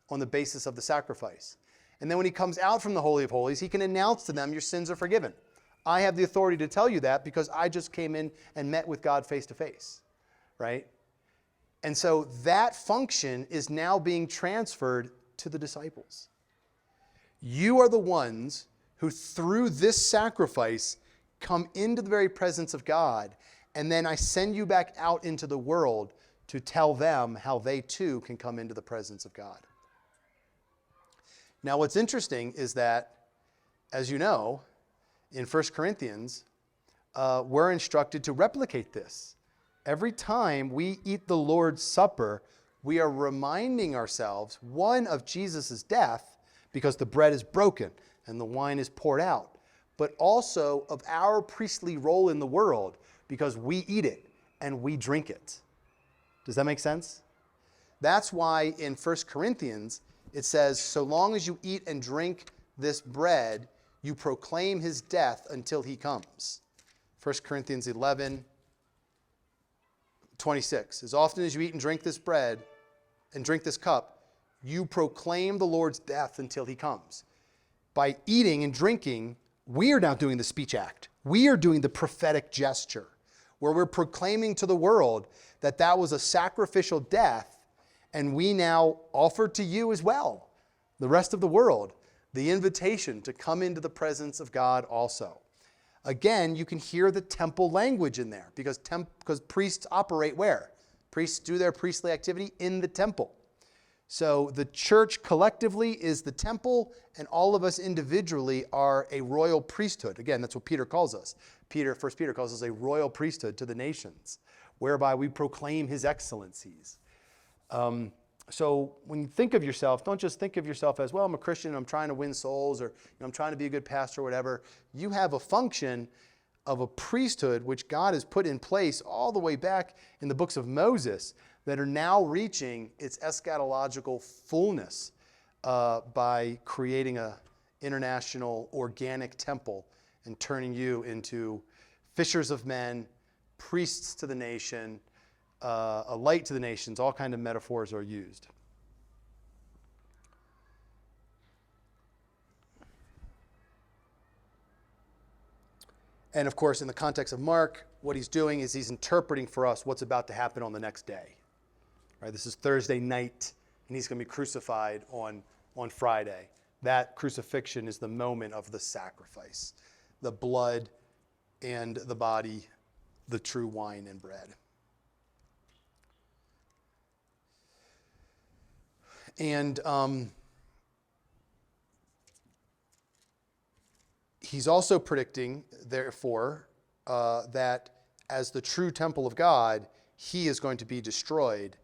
on the basis of the sacrifice. And then when he comes out from the Holy of Holies, he can announce to them, your sins are forgiven. I have the authority to tell you that because I just came in and met with God face to face, right? And so that function is now being transferred to the disciples. You are the ones who, through this sacrifice, come into the very presence of God, and then I send you back out into the world to tell them how they too can come into the presence of God. Now, what's interesting is that, as you know, in 1 Corinthians, we're instructed to replicate this. Every time we eat the Lord's Supper, we are reminding ourselves, one, of Jesus' death, because the bread is broken and the wine is poured out, but also of our priestly role in the world, because we eat it and we drink it. Does that make sense? That's why in 1 Corinthians, it says, so long as you eat and drink this bread, you proclaim his death until he comes. 1 Corinthians 11:26. As often as you eat and drink this bread and drink this cup, you proclaim the Lord's death until he comes. By eating and drinking, we are now doing the speech act. We are doing the prophetic gesture, where we're proclaiming to the world that that was a sacrificial death, and we now offer to you as well, the rest of the world, the invitation to come into the presence of God also. Again, you can hear the temple language in there because priests operate where? Priests do their priestly activity in the temple. So the church collectively is the temple, and all of us individually are a royal priesthood. Again, that's what Peter calls us. 1 Peter calls us a royal priesthood to the nations, whereby we proclaim his excellencies. So when you think of yourself, don't just think of yourself as, well, I'm a Christian, I'm trying to win souls, or I'm trying to be a good pastor or whatever. You have a function of a priesthood which God has put in place all the way back in the books of Moses that are now reaching its eschatological fullness. by creating an international organic temple and turning you into fishers of men, priests to the nation, a light to the nations. All kinds of metaphors are used. And of course, in the context of Mark, what he's doing is he's interpreting for us what's about to happen on the next day. Right? This is Thursday night, and he's going to be crucified on Friday. That crucifixion is the moment of the sacrifice, the blood and the body, the true wine and bread. And he's also predicting, therefore, that as the true temple of God, he is going to be destroyed.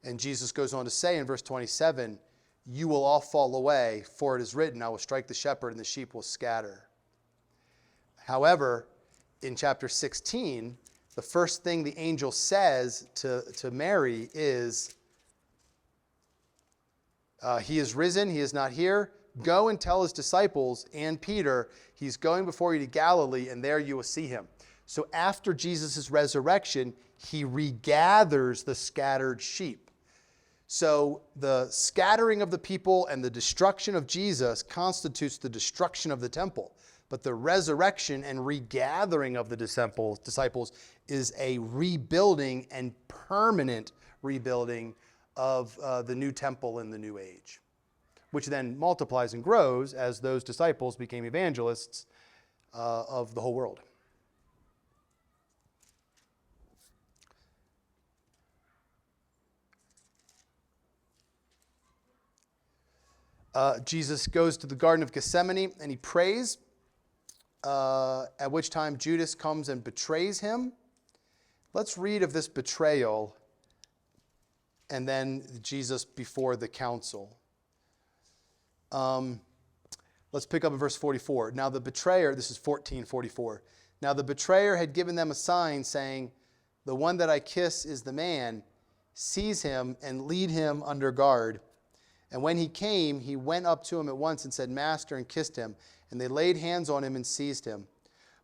And Jesus goes on to say in verse 27, "You will all fall away, for it is written, I will strike the shepherd and the sheep will scatter." However, in chapter 16, the first thing the angel says to Mary is, he is risen, he is not here. Go and tell his disciples and Peter, he's going before you to Galilee, and there you will see him. So after Jesus' resurrection, he regathers the scattered sheep. So the scattering of the people and the destruction of Jesus constitutes the destruction of the temple. But the resurrection and regathering of the disciples is a rebuilding and permanent rebuilding of the new temple in the new age, which then multiplies and grows as those disciples became evangelists of the whole world. Jesus goes to the Garden of Gethsemane and he prays, at which time Judas comes and betrays him. Let's read of this betrayal and then Jesus before the council. Let's pick up in verse 44. Now the betrayer, this is 14:44. Now the betrayer had given them a sign saying, "The one that I kiss is the man. Seize him and lead him under guard." And when he came, he went up to him at once and said, "Master," and kissed him. And they laid hands on him and seized him.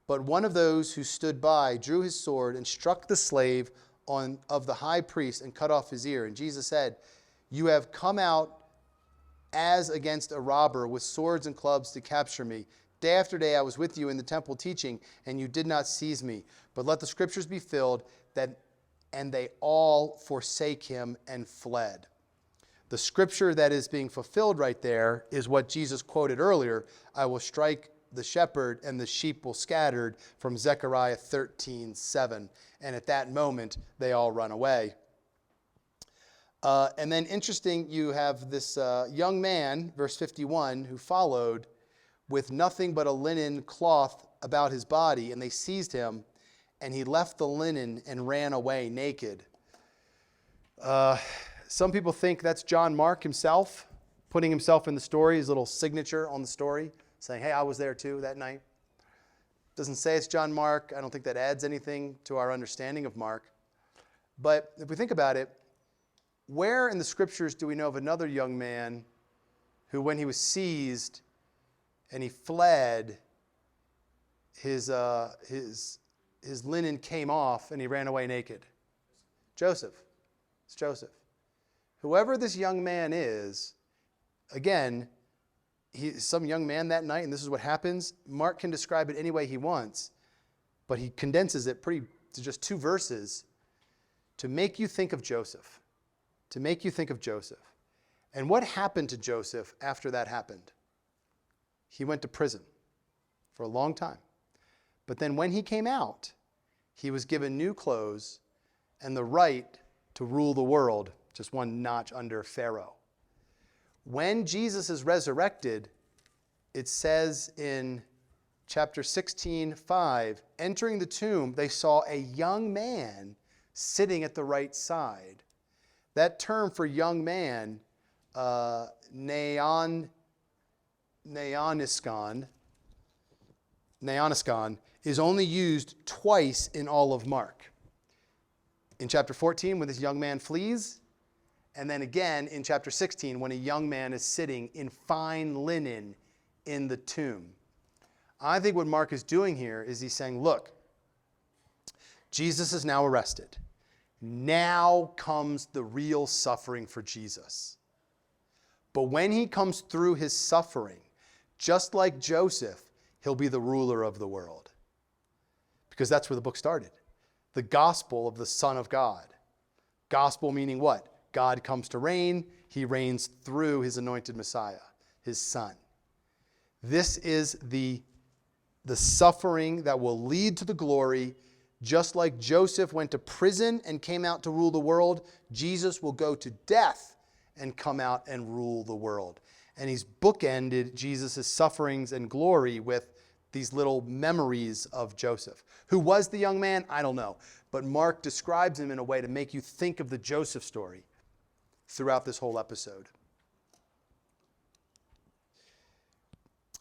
But one of those who stood by drew his sword and struck the slave of the high priest and cut off his ear. And Jesus said, "You have come out as against a robber with swords and clubs to capture me. Day after day I was with you in the temple teaching, and you did not seize me. But let the scriptures be filled." And they all forsake him and fled. The scripture that is being fulfilled right there is what Jesus quoted earlier. "I will strike the shepherd and the sheep will scatter," from Zechariah 13:7. And at that moment, they all run away. And then interesting, you have this young man, verse 51, who followed with nothing but a linen cloth about his body. And they seized him, and he left the linen and ran away naked. Some people think that's John Mark himself, putting himself in the story, his little signature on the story, saying, "Hey, I was there too that night." Doesn't say it's John Mark. I don't think that adds anything to our understanding of Mark. But if we think about it, where in the scriptures do we know of another young man who, when he was seized and he fled, his linen came off and he ran away naked? Joseph. It's Joseph. Whoever this young man is, again, he's some young man that night, and this is what happens. Mark can describe it any way he wants, but he condenses it to just 2 verses to make you think of Joseph. To make you think of Joseph. And what happened to Joseph after that happened? He went to prison for a long time. But then when he came out, he was given new clothes and the right to rule the world, just one notch under Pharaoh. When Jesus is resurrected, it says in chapter 16:5, entering the tomb, they saw a young man sitting at the right side. That term for young man, neoniskon, is only used twice in all of Mark. In chapter 14, when this young man flees, And then again in chapter 16 when a young man is sitting in fine linen in the tomb. I think what Mark is doing here is he's saying, look, Jesus is now arrested. Now comes the real suffering for Jesus. But when he comes through his suffering, just like Joseph, he'll be the ruler of the world. Because that's where the book started. The gospel of the Son of God. Gospel meaning what? God comes to reign. He reigns through his anointed Messiah, his Son. This is the suffering that will lead to the glory. Just like Joseph went to prison and came out to rule the world, Jesus will go to death and come out and rule the world. And he's bookended Jesus' sufferings and glory with these little memories of Joseph. Who was the young man? I don't know. But Mark describes him in a way to make you think of the Joseph story throughout this whole episode.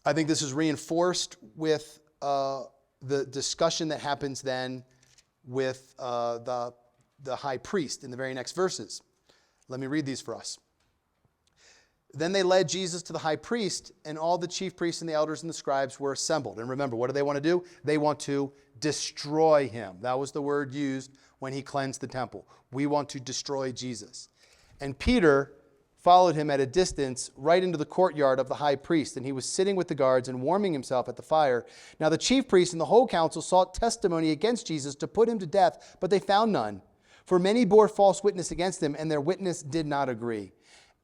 I think this is reinforced with the discussion that happens then with the high priest in the very next verses. Let me read these for us. Then they led Jesus to the high priest, and all the chief priests and the elders and the scribes were assembled. And remember, what do they want to do? They want to destroy him. That was the word used when he cleansed the temple. We want to destroy Jesus. And Peter followed him at a distance right into the courtyard of the high priest, and he was sitting with the guards and warming himself at the fire. Now the chief priests and the whole council sought testimony against Jesus to put him to death, but they found none. For many bore false witness against him, and their witness did not agree.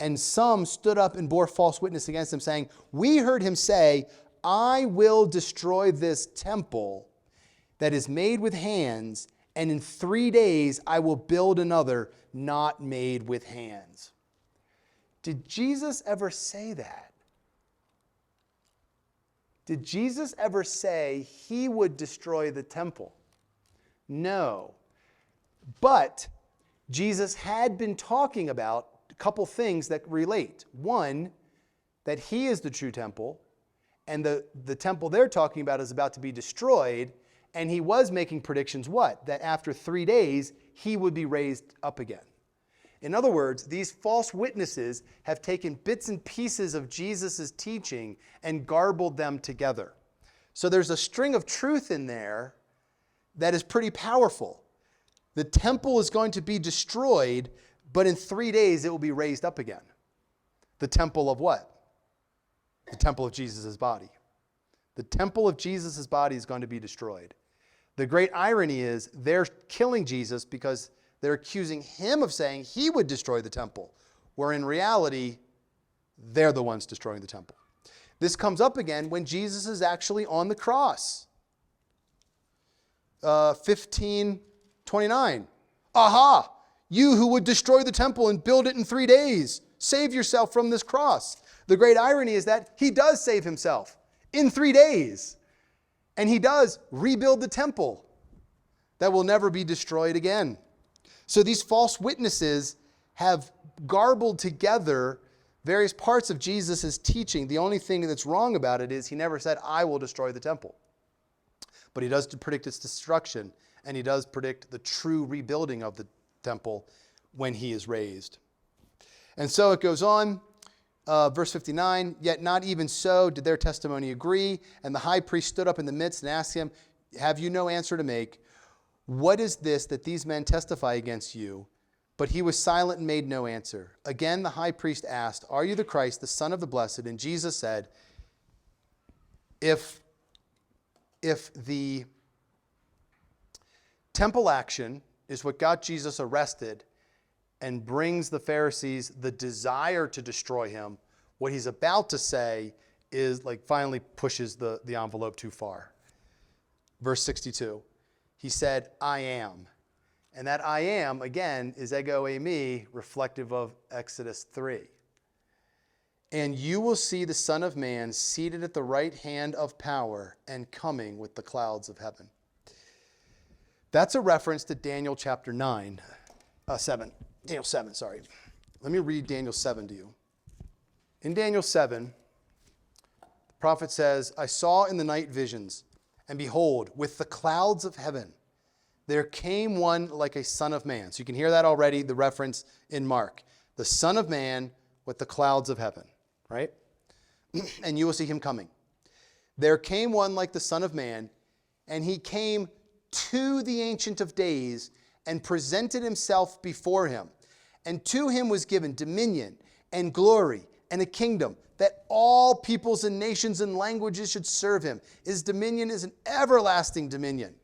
And some stood up and bore false witness against him, saying, we heard him say, I will destroy this temple that is made with hands, and in 3 days I will build another not made with hands. Did Jesus ever say that? Did Jesus ever say he would destroy the temple? No. But Jesus had been talking about a couple things that relate. One, that he is the true temple, and the temple they're talking about is about to be destroyed, and he was making predictions, what? That after 3 days, he would be raised up again. In other words, these false witnesses have taken bits and pieces of Jesus' teaching and garbled them together. So there's a string of truth in there that is pretty powerful. The temple is going to be destroyed, but in 3 days it will be raised up again. The temple of what? The temple of Jesus' body. The temple of Jesus' body is going to be destroyed. The great irony is they're killing Jesus because they're accusing him of saying he would destroy the temple, where in reality, they're the ones destroying the temple. This comes up again when Jesus is actually on the cross. 15:29. Aha! You who would destroy the temple and build it in 3 days, save yourself from this cross. The great irony is that he does save himself in 3 days. And he does rebuild the temple that will never be destroyed again. So these false witnesses have garbled together various parts of Jesus' teaching. The only thing that's wrong about it is he never said, I will destroy the temple. But he does predict its destruction, and he does predict the true rebuilding of the temple when he is raised. And so it goes on, verse 59, yet not even so did their testimony agree, and the high priest stood up in the midst and asked him, have you no answer to make? What is this that these men testify against you? But he was silent and made no answer. Again, the high priest asked, are you the Christ, the Son of the Blessed? And Jesus said, if the temple action is what got Jesus arrested and brings the Pharisees the desire to destroy him, what he's about to say is like finally pushes the envelope too far. Verse 62. He said, I am. And that I am, again, is ego eimi, reflective of Exodus 3. And you will see the Son of Man seated at the right hand of power and coming with the clouds of heaven. That's a reference to Daniel chapter 7. Daniel 7, sorry. Let me read Daniel 7 to you. In Daniel 7, the prophet says, I saw in the night visions, and behold, with the clouds of heaven, there came one like a son of man. So you can hear that already, the reference in Mark. the Son of Man with the clouds of heaven, right? And you will see him coming. There came one like the Son of Man, and he came to the Ancient of Days and presented himself before him. And to him was given dominion and glory and a kingdom, that all peoples and nations and languages should serve him. His dominion is an everlasting dominion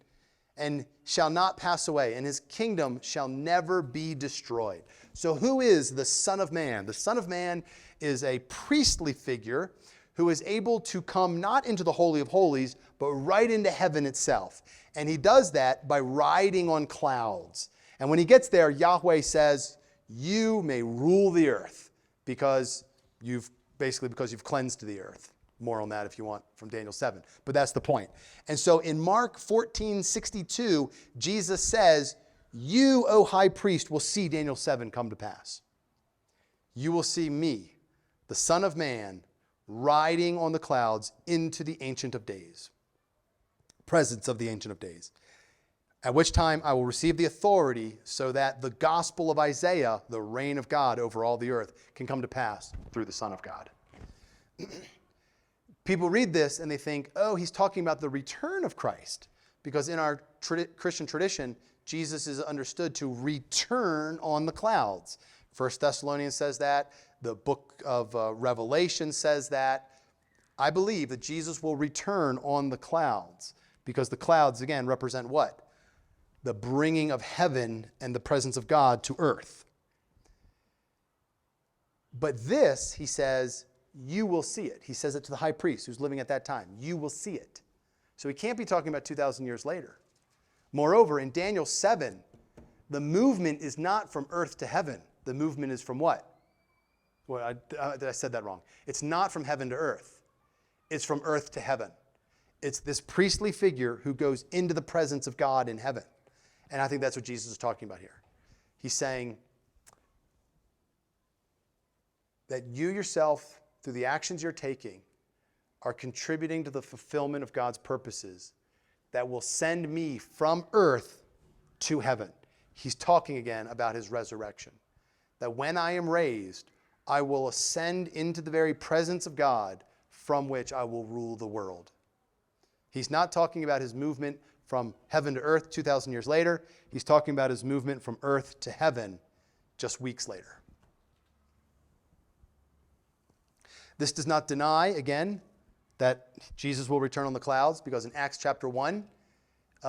and shall not pass away, and his kingdom shall never be destroyed. So who is the Son of Man? The Son of Man is a priestly figure who is able to come not into the Holy of Holies, but right into heaven itself. And he does that by riding on clouds. And when he gets there, Yahweh says, you may rule the earth because you've cleansed the earth. More on that if you want from Daniel 7. But that's the point. And so in Mark 14:62, Jesus says, you, O high priest, will see Daniel 7 come to pass. You will see me, the Son of Man, riding on the clouds into the Ancient of Days. Presence of the Ancient of Days. At which time I will receive the authority so that the gospel of Isaiah, the reign of God over all the earth, can come to pass through the Son of God. People read this and they think, oh, he's talking about the return of Christ. Because in our Christian tradition, Jesus is understood to return on the clouds. 1 Thessalonians says that. The book of Revelation says that. I believe that Jesus will return on the clouds. Because the clouds, again, represent what? The bringing of heaven and the presence of God to earth. But this, he says, you will see it. He says it to the high priest who's living at that time. You will see it. So he can't be talking about 2,000 years later. Moreover, in Daniel 7, the movement is not from earth to heaven. The movement is from what? Well, I said that wrong. It's not from heaven to earth. It's from earth to heaven. It's this priestly figure who goes into the presence of God in heaven. And I think that's what Jesus is talking about here. He's saying that you yourself, through the actions you're taking, are contributing to the fulfillment of God's purposes that will send me from earth to heaven. He's talking again about his resurrection. That when I am raised, I will ascend into the very presence of God from which I will rule the world. He's not talking about his movement from heaven to earth 2,000 years later. He's talking about his movement from earth to heaven just weeks later. This does not deny, again, that Jesus will return on the clouds, because in Acts chapter 1,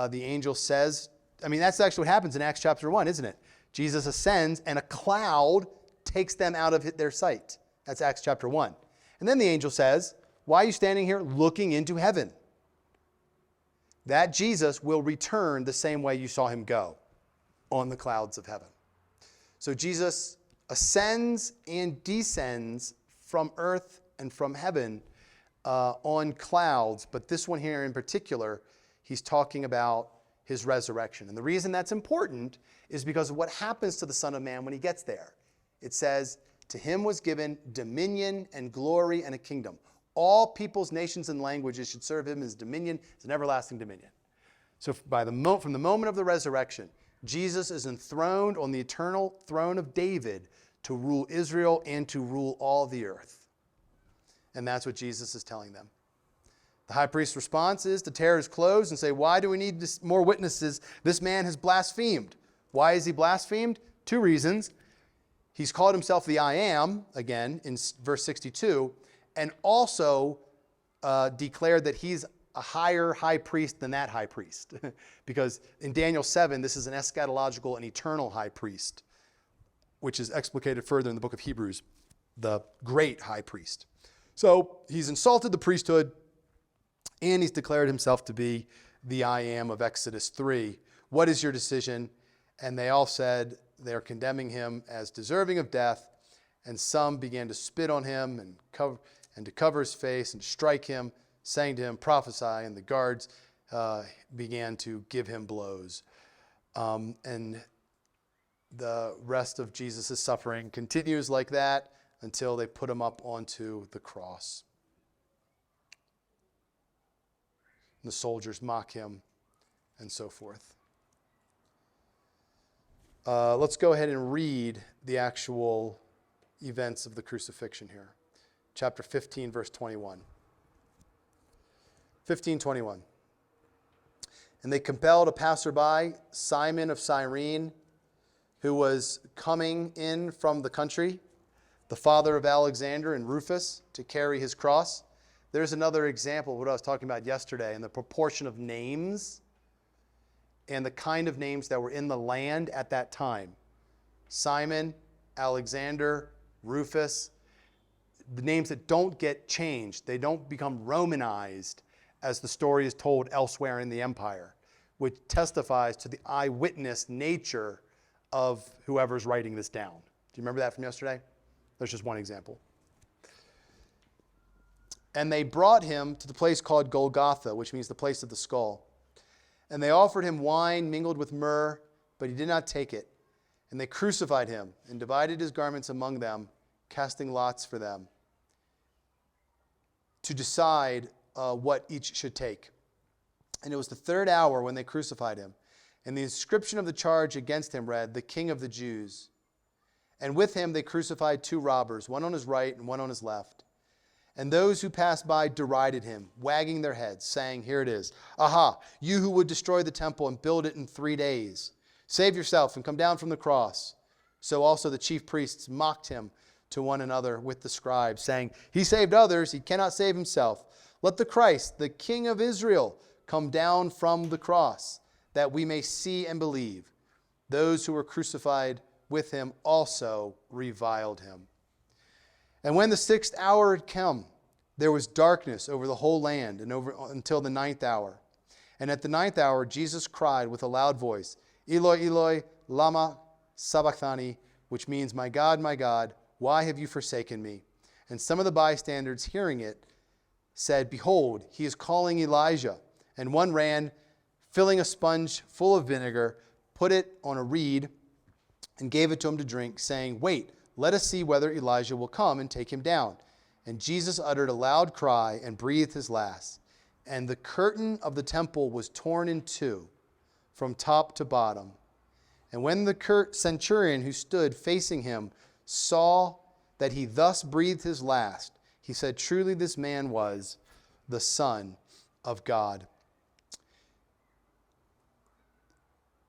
the angel says, that's actually what happens in Acts chapter 1, isn't it? Jesus ascends and a cloud takes them out of their sight. That's Acts chapter 1. And then the angel says, why are you standing here looking into heaven? That Jesus will return the same way you saw him go, on the clouds of heaven. So Jesus ascends and descends from earth and from heaven on clouds. But this one here in particular, he's talking about his resurrection. And the reason that's important is because of what happens to the Son of Man when he gets there. It says, to him was given dominion and glory and a kingdom. All peoples, nations, and languages should serve him. His dominion is an everlasting dominion. So from the moment of the resurrection, Jesus is enthroned on the eternal throne of David to rule Israel and to rule all the earth. And that's what Jesus is telling them. The high priest's response is to tear his clothes and say, why do we need more witnesses? This man has blasphemed. Why has he blasphemed? Two reasons. He's called himself the I Am, again, in verse 62, and also declared that he's a higher high priest than that high priest. Because in Daniel 7, this is an eschatological and eternal high priest, which is explicated further in the book of Hebrews, the great high priest. So he's insulted the priesthood, and he's declared himself to be the I Am of Exodus 3. What is your decision? And they all said they're condemning him as deserving of death, and some began to spit on him and to cover his face and strike him, saying to him, prophesy, and the guards began to give him blows. And the rest of Jesus' suffering continues like that until they put him up onto the cross. The soldiers mock him, and so forth. Let's go ahead and read the actual events of the crucifixion here. Chapter 15, verse 21. 15:21. And they compelled a passerby, Simon of Cyrene, who was coming in from the country, the father of Alexander and Rufus, to carry his cross. There's another example of what I was talking about yesterday, and the proportion of names and the kind of names that were in the land at that time. Simon, Alexander, Rufus, the names that don't get changed. They don't become Romanized as the story is told elsewhere in the empire, which testifies to the eyewitness nature of whoever's writing this down. Do you remember that from yesterday? There's just one example. And they brought him to the place called Golgotha, which means the place of the skull. And they offered him wine mingled with myrrh, but he did not take it. And they crucified him and divided his garments among them, casting lots for them to decide what each should take. And it was the third hour when they crucified him. And the inscription of the charge against him read, "The King of the Jews." And with him they crucified two robbers, one on his right and one on his left. And those who passed by derided him, wagging their heads, saying, "Here it is. Aha, you who would destroy the temple and build it in 3 days. Save yourself and come down from the cross." So also the chief priests mocked him to one another with the scribes, saying, "He saved others, he cannot save himself. Let the Christ, the King of Israel, come down from the cross, that we may see and believe." Those who were crucified with him also reviled him. And when the 6th hour had come, there was darkness over the whole land and until the 9th hour. And at the 9th hour, Jesus cried with a loud voice, "Eloi, Eloi, lama sabachthani," which means, my God, why have you forsaken me?" And some of the bystanders, hearing it, said, "Behold, he is calling Elijah." And one ran, filling a sponge full of vinegar, put it on a reed, and gave it to him to drink, saying, "Wait, let us see whether Elijah will come and take him down." And Jesus uttered a loud cry and breathed his last. And the curtain of the temple was torn in two from top to bottom. And when the centurion who stood facing him saw that he thus breathed his last, he said, "Truly this man was the Son of God."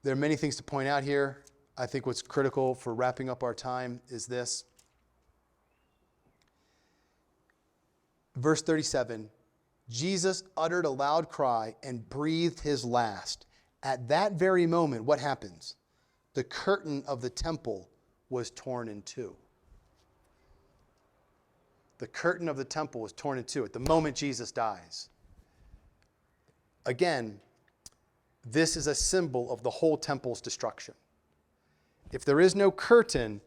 There are many things to point out here. I think what's critical for wrapping up our time is this. Verse 37, Jesus uttered a loud cry and breathed his last. At that very moment, what happens? The curtain of the temple was torn in two. The curtain of the temple was torn in two at the moment Jesus dies. Again, this is a symbol of the whole temple's destruction. If there is no curtain,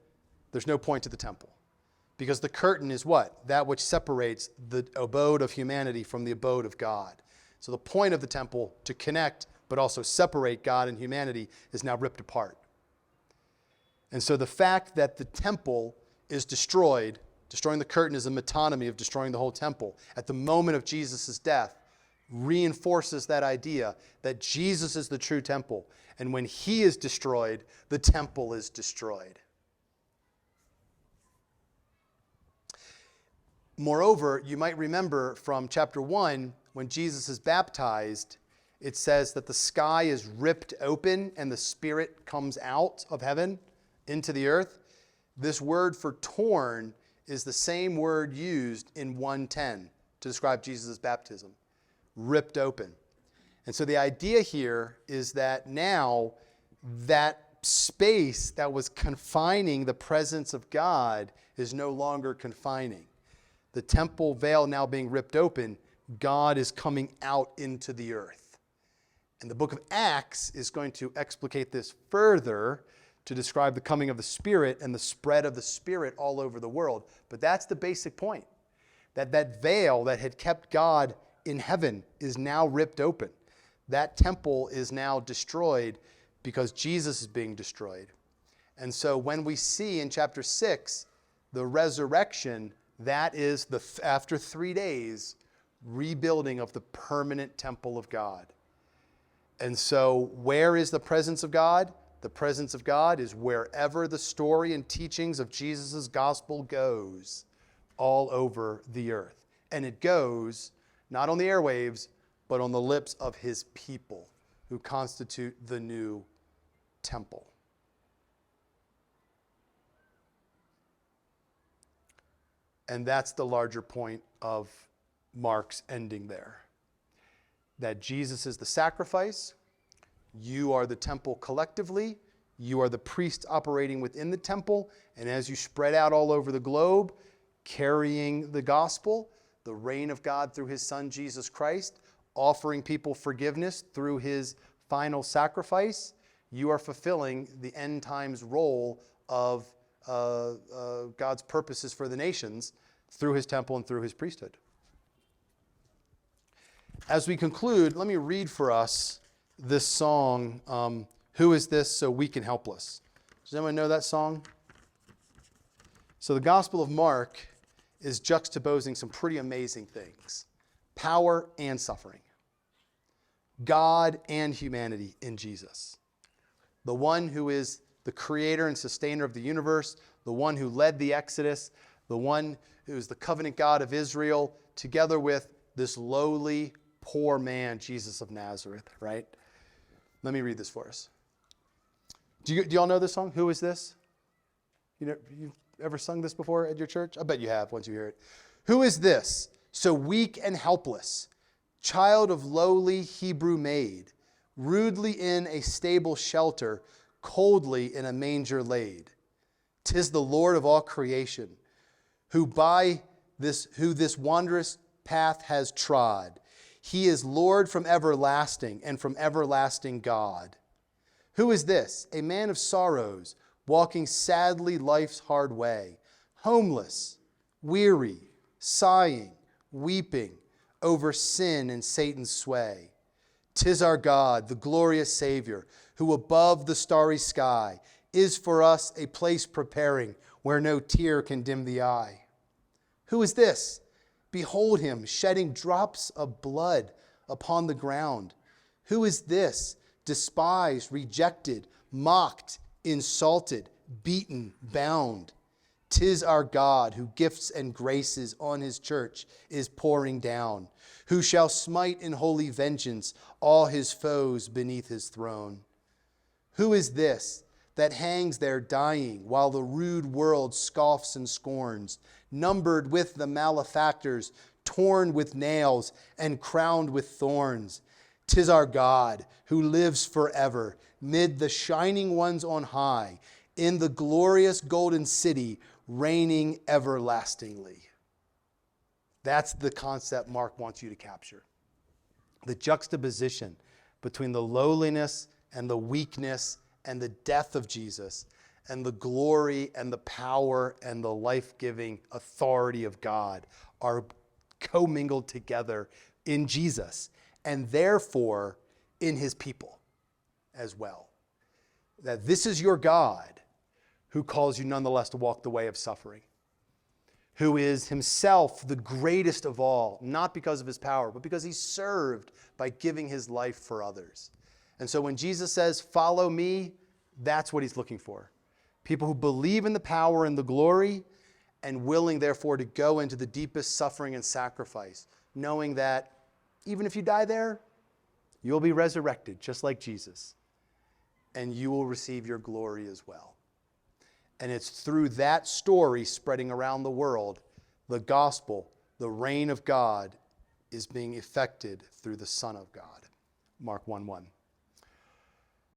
there's no point to the temple. Because the curtain is what? That which separates the abode of humanity from the abode of God. So the point of the temple, to connect but also separate God and humanity, is now ripped apart. And so the fact that the temple is destroyed, destroying the curtain is a metonymy of destroying the whole temple, at the moment of Jesus' death, reinforces that idea that Jesus is the true temple. And when he is destroyed, the temple is destroyed. Moreover, you might remember from chapter 1, when Jesus is baptized, it says that the sky is ripped open and the Spirit comes out of heaven into the earth. This word for torn is the same word used in 1:10 to describe Jesus' baptism. Ripped open. And so the idea here is that now that space that was confining the presence of God is no longer confining. The temple veil now being ripped open, God is coming out into the earth. And the book of Acts is going to explicate this further to describe the coming of the Spirit and the spread of the Spirit all over the world. But that's the basic point, that veil that had kept God in heaven is now ripped open. That temple is now destroyed because Jesus is being destroyed. And so when we see in chapter 6 the resurrection, that is after 3 days, rebuilding of the permanent temple of God. And so where is the presence of God? The presence of God is wherever the story and teachings of Jesus' gospel goes, all over the earth. And it goes not on the airwaves, but on the lips of his people who constitute the new temple. And that's the larger point of Mark's ending there. That Jesus is the sacrifice. You are the temple collectively. You are the priest operating within the temple. And as you spread out all over the globe, carrying the gospel, the reign of God through his Son, Jesus Christ, offering people forgiveness through his final sacrifice, you are fulfilling the end times role of God's purposes for the nations through his temple and through his priesthood. As we conclude, let me read for us this song, Who Is This So Weak and Helpless? Does anyone know that song? So the Gospel of Mark is juxtaposing some pretty amazing things. Power and suffering. God and humanity in Jesus. The one who is the creator and sustainer of the universe, the one who led the Exodus, the one who is the covenant God of Israel, together with this lowly, poor man, Jesus of Nazareth, right? Let me read this for us. Do y'all know this song? Who is this? You've ever sung this before at your church? I bet you have once you hear it. Who is this, so weak and helpless, child of lowly Hebrew maid, rudely in a stable shelter, coldly in a manger laid? 'Tis the Lord of all creation, who this wondrous path has trod. He is Lord from everlasting and from everlasting God. Who is this? A man of sorrows, walking sadly life's hard way, homeless, weary, sighing, weeping over sin and Satan's sway. 'Tis our God, the glorious Savior, who above the starry sky is for us a place preparing where no tear can dim the eye. Who is this? Behold him shedding drops of blood upon the ground. Who is this? Despised, rejected, mocked, insulted, beaten, bound. 'Tis our God who gifts and graces on his church is pouring down, who shall smite in holy vengeance all his foes beneath his throne. Who is this that hangs there dying while the rude world scoffs and scorns, numbered with the malefactors, torn with nails and crowned with thorns? 'Tis our God who lives forever mid the shining ones on high, in the glorious golden city, reigning everlastingly. That's the concept Mark wants you to capture. The juxtaposition between the lowliness and the weakness and the death of Jesus and the glory and the power and the life-giving authority of God are commingled together in Jesus, and therefore in his people as well. That this is your God who calls you nonetheless to walk the way of suffering, who is himself the greatest of all, not because of his power, but because he served by giving his life for others. And so when Jesus says, follow me, that's what he's looking for. People who believe in the power and the glory and willing, therefore, to go into the deepest suffering and sacrifice, knowing that even if you die there, you'll be resurrected just like Jesus, and you will receive your glory as well. And it's through that story spreading around the world, the gospel, the reign of God, is being effected through the Son of God. Mark 1:1.